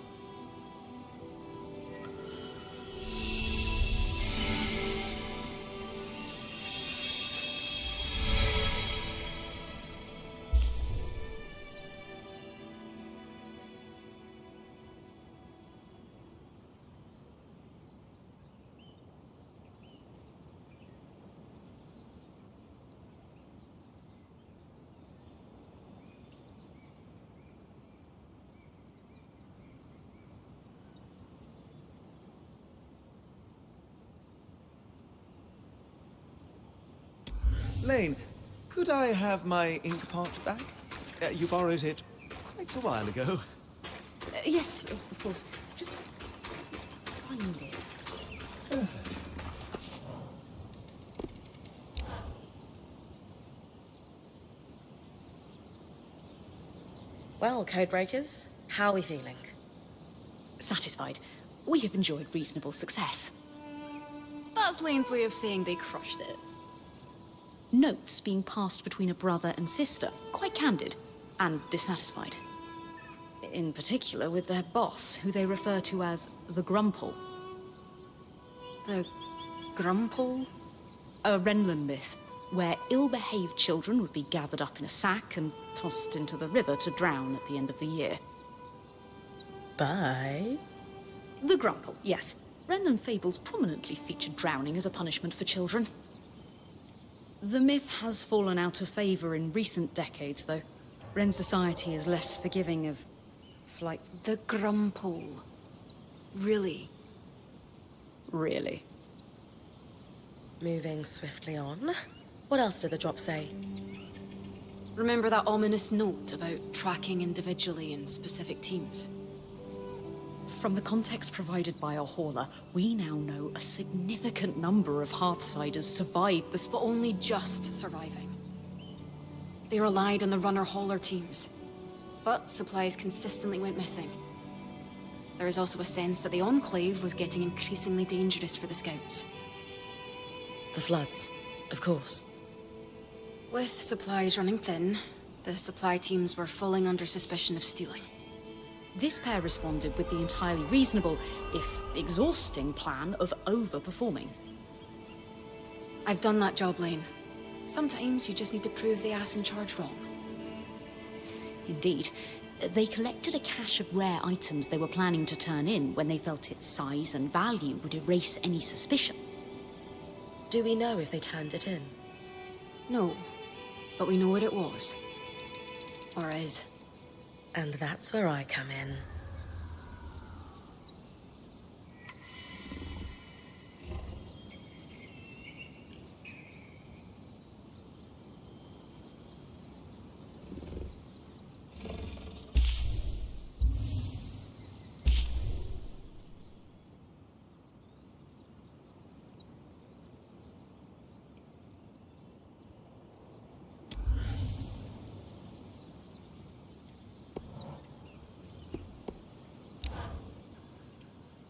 Lane, could I have my ink pot back? You borrowed it quite a while ago. Yes, of course. Just find it. Well, Codebreakers, how are we feeling? Satisfied. We have enjoyed reasonable success. That's Lane's way of saying they crushed it. Notes being passed between a brother and sister, quite candid, and dissatisfied. In particular with their boss, who they refer to as the Grumple. The Grumple? A Renlund myth, where ill-behaved children would be gathered up in a sack and tossed into the river to drown at the end of the year. Bye. The Grumple, yes. Renlund fables prominently feature drowning as a punishment for children. The myth has fallen out of favor in recent decades, though. Ren society is less forgiving of flights. The Grumple. Really? Really. Moving swiftly on. What else did the drop say? Remember that ominous note about tracking individually in specific teams? From the context provided by our hauler, we now know a significant number of Hearthsiders survived the But only just surviving. They relied on the runner-hauler teams. But supplies consistently went missing. There is also a sense that the Enclave was getting increasingly dangerous for the Scouts. The floods, of course. With supplies running thin, the supply teams were falling under suspicion of stealing. This pair responded with the entirely reasonable, if exhausting, plan of overperforming. I've done that job, Lane. Sometimes you just need to prove the ass in charge wrong. Indeed. They collected a cache of rare items they were planning to turn in when they felt its size and value would erase any suspicion. Do we know if they turned it in? No, but we know what it was. Or is. And that's where I come in.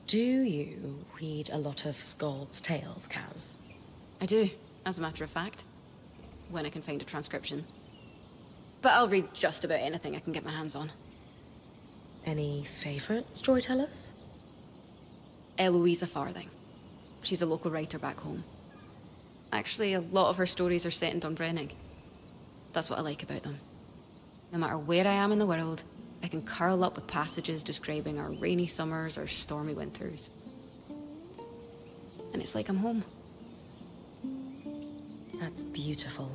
Do you read a lot of Scald's Tales, Kaz? I do, as a matter of fact. When I can find a transcription. But I'll read just about anything I can get my hands on. Any favorite storytellers? Eloisa Farthing. She's a local writer back home. Actually, a lot of her stories are set in Dunbrennig. That's what I like about them. No matter where I am in the world, I can curl up with passages describing our rainy summers or stormy winters. And it's like I'm home. That's beautiful.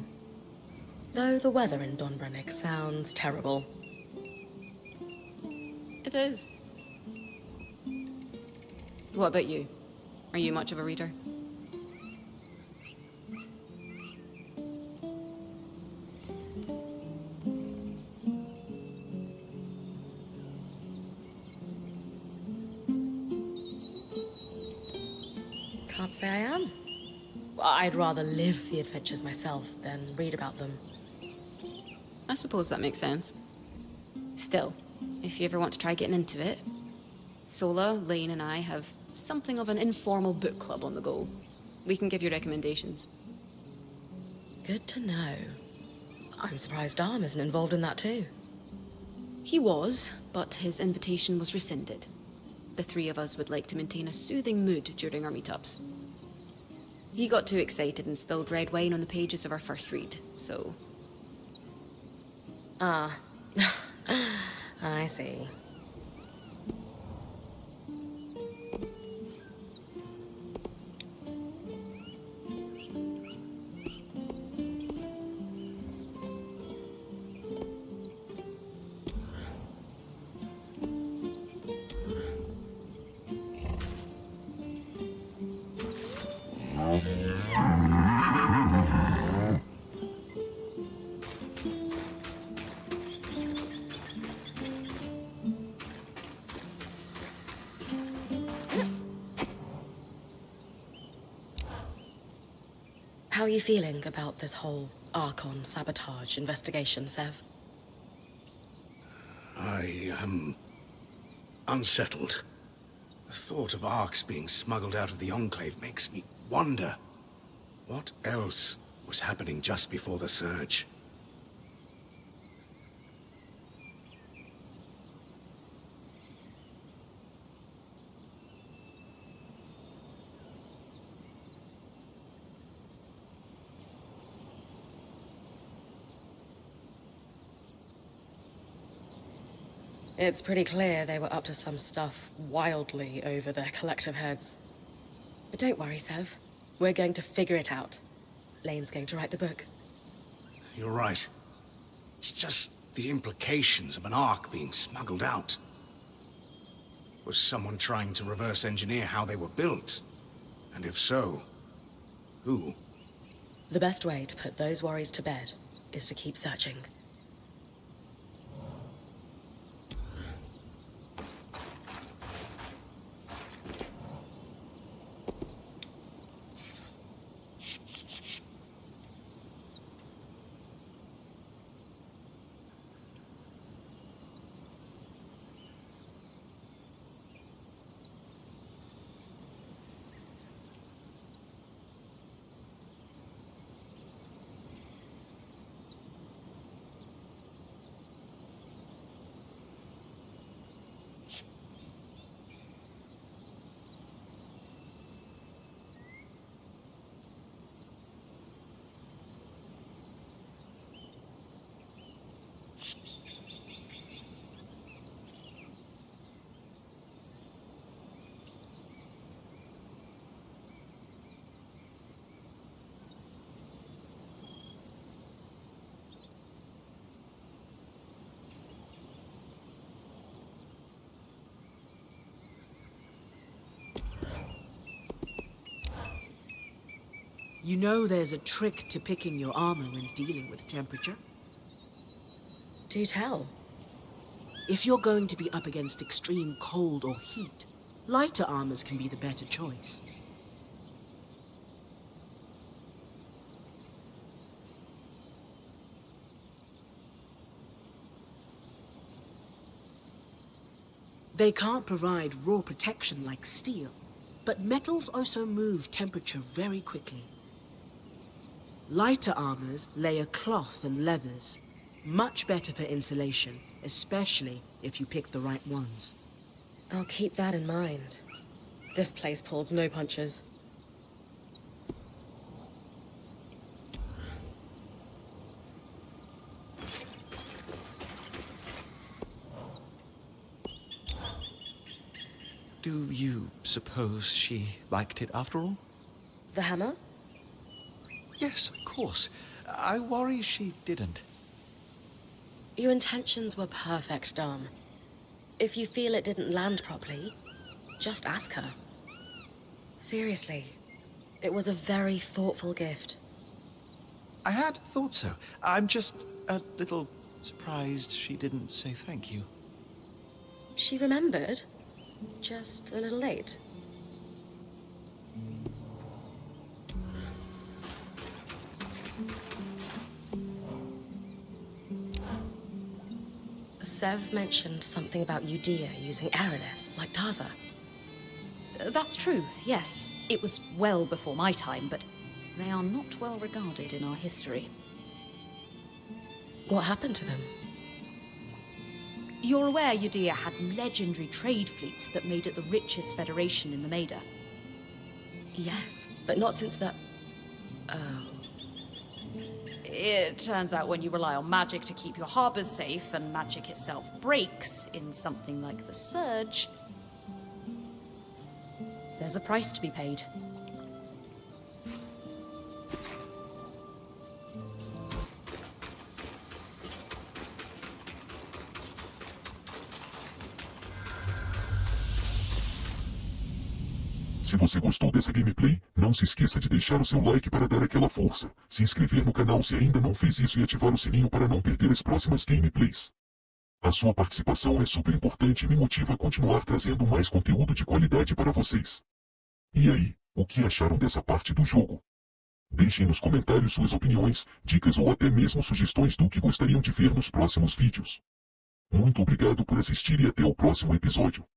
Though the weather in Dunbrennig sounds terrible. It is. What about you? Are you much of a reader? Can't say I am. I'd rather live the adventures myself than read about them. I suppose that makes sense. Still, if you ever want to try getting into it, Sola, Lane, and I have something of an informal book club on the go. We can give you recommendations. Good to know. I'm surprised Dom isn't involved in that too. He was, but his invitation was rescinded. The three of us would like to maintain a soothing mood during our meetups. He got too excited and spilled red wine on the pages of our first read, so... Ah. I see. How are you feeling about this whole Archon sabotage investigation, Sev? I am unsettled. The thought of Arks being smuggled out of the Enclave makes me wonder what else was happening just before the surge. It's pretty clear they were up to some stuff wildly over their collective heads. But don't worry, Sev. We're going to figure it out. Lane's going to write the book. You're right. It's just the implications of an Ark being smuggled out. Was someone trying to reverse engineer how they were built? And if so, who? The best way to put those worries to bed is to keep searching. You know there's a trick to picking your armor when dealing with temperature. Do tell. If you're going to be up against extreme cold or heat, lighter armors can be the better choice. They can't provide raw protection like steel, but metals also move temperature very quickly. Lighter armors layer cloth and leathers, much better for insulation, especially if you pick the right ones. I'll keep that in mind. This place pulls no punches. Do you suppose she liked it after all? The hammer? Yes, of course. I worry she didn't. Your intentions were perfect, Dom. If you feel it didn't land properly, just ask her. Seriously, it was a very thoughtful gift. I had thought so. I'm just a little surprised she didn't say thank you. She remembered, just a little late. Sev mentioned something about Udea using Aerolis, like Taza. That's true, yes. It was well before my time, but they are not well regarded in our history. What happened to them? You're aware Udea had legendary trade fleets that made it the richest federation in the Maida? Yes, but not since the... Oh. It turns out when you rely on magic to keep your harbors safe, and magic itself breaks in something like the Surge, there's a price to be paid. Se você gostou dessa gameplay, não se esqueça de deixar o seu like para dar aquela força, se inscrever no canal se ainda não fez isso e ativar o sininho para não perder as próximas gameplays. A sua participação é super importante e me motiva a continuar trazendo mais conteúdo de qualidade para vocês. E aí, o que acharam dessa parte do jogo? Deixem nos comentários suas opiniões, dicas ou até mesmo sugestões do que gostariam de ver nos próximos vídeos. Muito obrigado por assistir e até o próximo episódio.